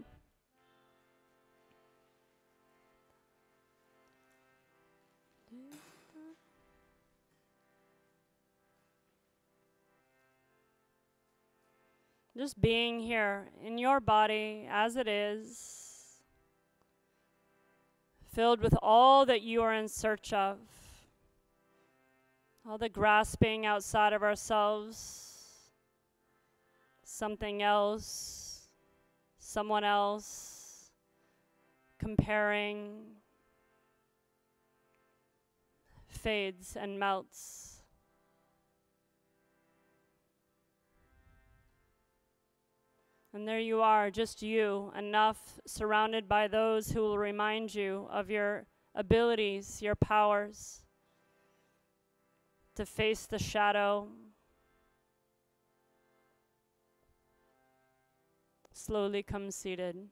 Just being here in your body as it is, filled with all that you are in search of. All the grasping outside of ourselves, something else, someone else, comparing, fades and melts. And there you are, just you, enough, surrounded by those who will remind you of your abilities, your powers, to face the shadow. Slowly come seated.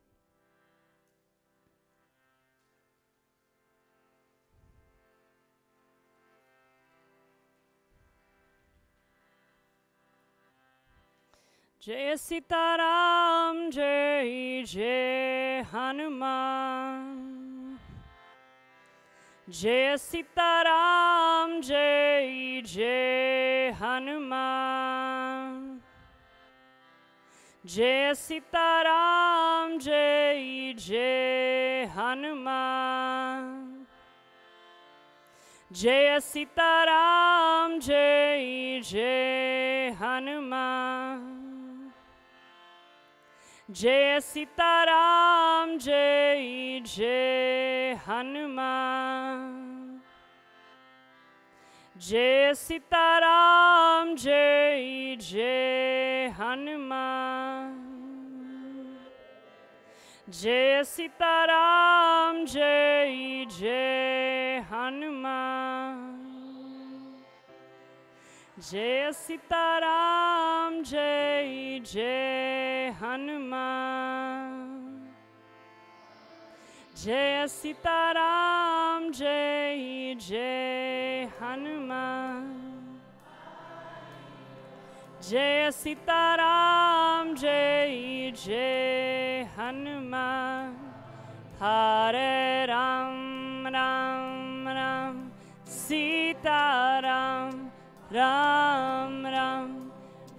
Jai Sitaram, Jai Jai Hanuman. Jai Sitaram, Jai Jai Hanuman. Jai Sitaram, Jai Jai Hanuman. Jai Sitaram, Jai Jai Hanuman. Jai Sitaram, Jai Jai Hanuman. Jai Sitaram, Jai Jai Hanuman. Jai Sitaram, Jai Jai Hanuman. Jai Sitaram, Jai Jai Hanuman. Jai Sitaram, Jai Jai Hanuman. Jai Sitaram, Jai Jai Hanuman. Hare Ram, Ram Ram, Sitaram, Ram Ram.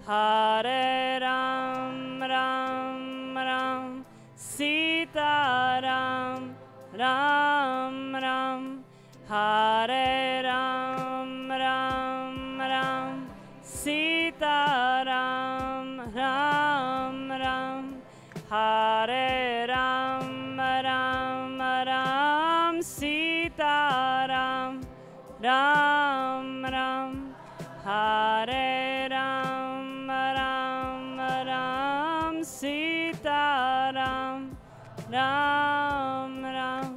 Hare Ram, Ram Ram, Sitaram, Ram Ram. Hare Ram, Ram Ram, Sitaram, Ram Ram. Hare Ram, Ram Ram, Sitaram, Ram Ram. Hare Ram, Ram Ram, Sitaram, Ram Ram.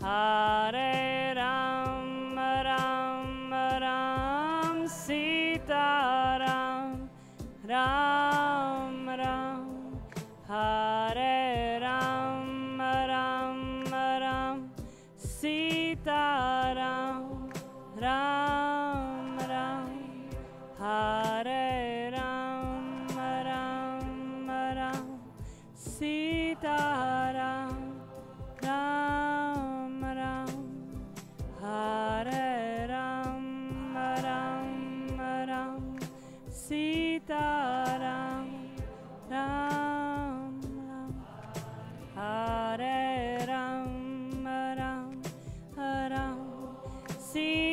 Hare Ram, Ram Ram, Sitaram, Ram Ram. Hare Ram, Ram Ram, Sitaram, Ram Ram. Hare Ram, Ram Ram, Sitaram, Ram Ram. Hare Ram, Ram Ram, Sitaram.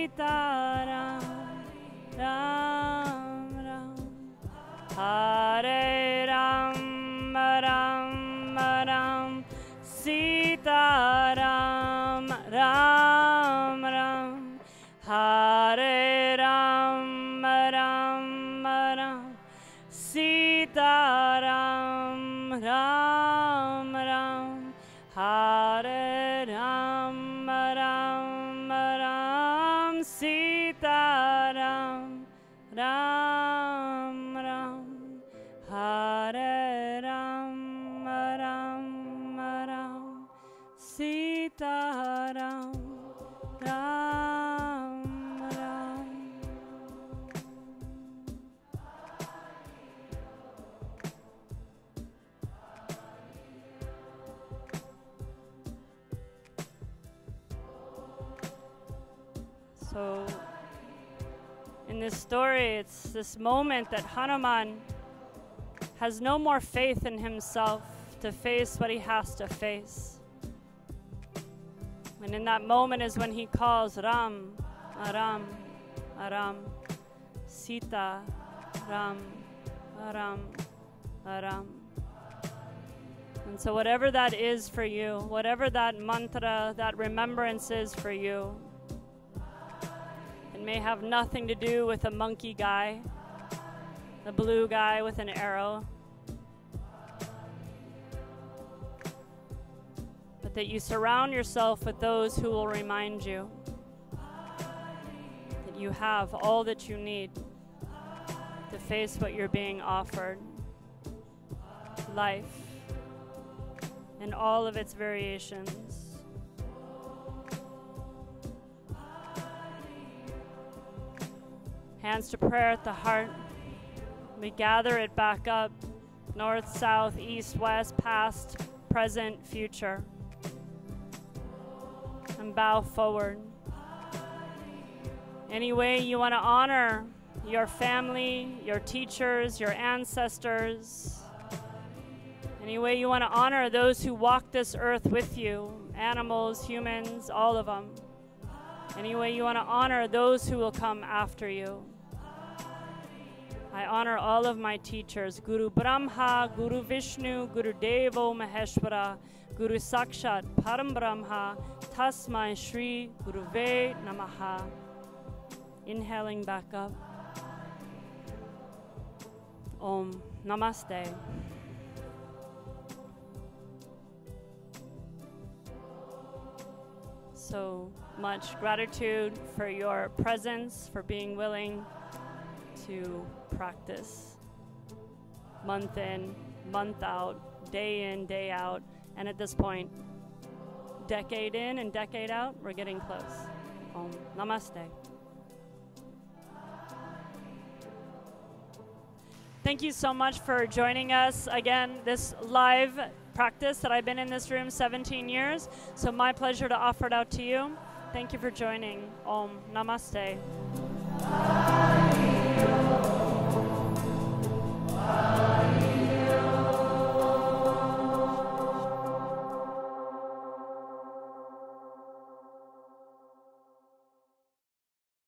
Sitaram, Ram Ram, Hare Ram Ram Ram, Sitaram, Ram Ram, Hare Ram Ram Ram, Sitaram, Ram Ram, Hare Ram Ram Ram, Sitaram, Ram Ram, Hare Ram Ram Ram, Sitaram, Ram Ram. So, in this story, it's this moment that Hanuman has no more faith in himself to face what he has to face. And in that moment is when he calls Ram, Aram, Aram, Sita, Ram, Aram, Aram. And so whatever that is for you, whatever that mantra, that remembrance is for you, it may have nothing to do with a monkey guy, the blue guy with an arrow, but that you surround yourself with those who will remind you that you have all that you need to face what you're being offered, life, in all of its variations. Hands to prayer at the heart. We gather it back up, north, south, east, west, past, present, future. And bow forward. Any way you want to honor your family, your teachers, your ancestors. Any way you want to honor those who walk this earth with you, animals, humans, all of them. Any way you want to honor those who will come after you. I honor all of my teachers, Guru Brahma, Guru Vishnu, Guru Devo Maheshwara, Guru Sakshat Param Brahma, Tasmai Shri Guruve Namaha. Inhaling back up. Om Namaste. So much gratitude for your presence, for being willing to practice month in, month out, day in, day out, and at this point, decade in and decade out, we're getting close. Om Namaste. Thank you so much for joining us again, this live practice that I've been in this room 17 years, so my pleasure to offer it out to you. Thank you for joining. Om Namaste.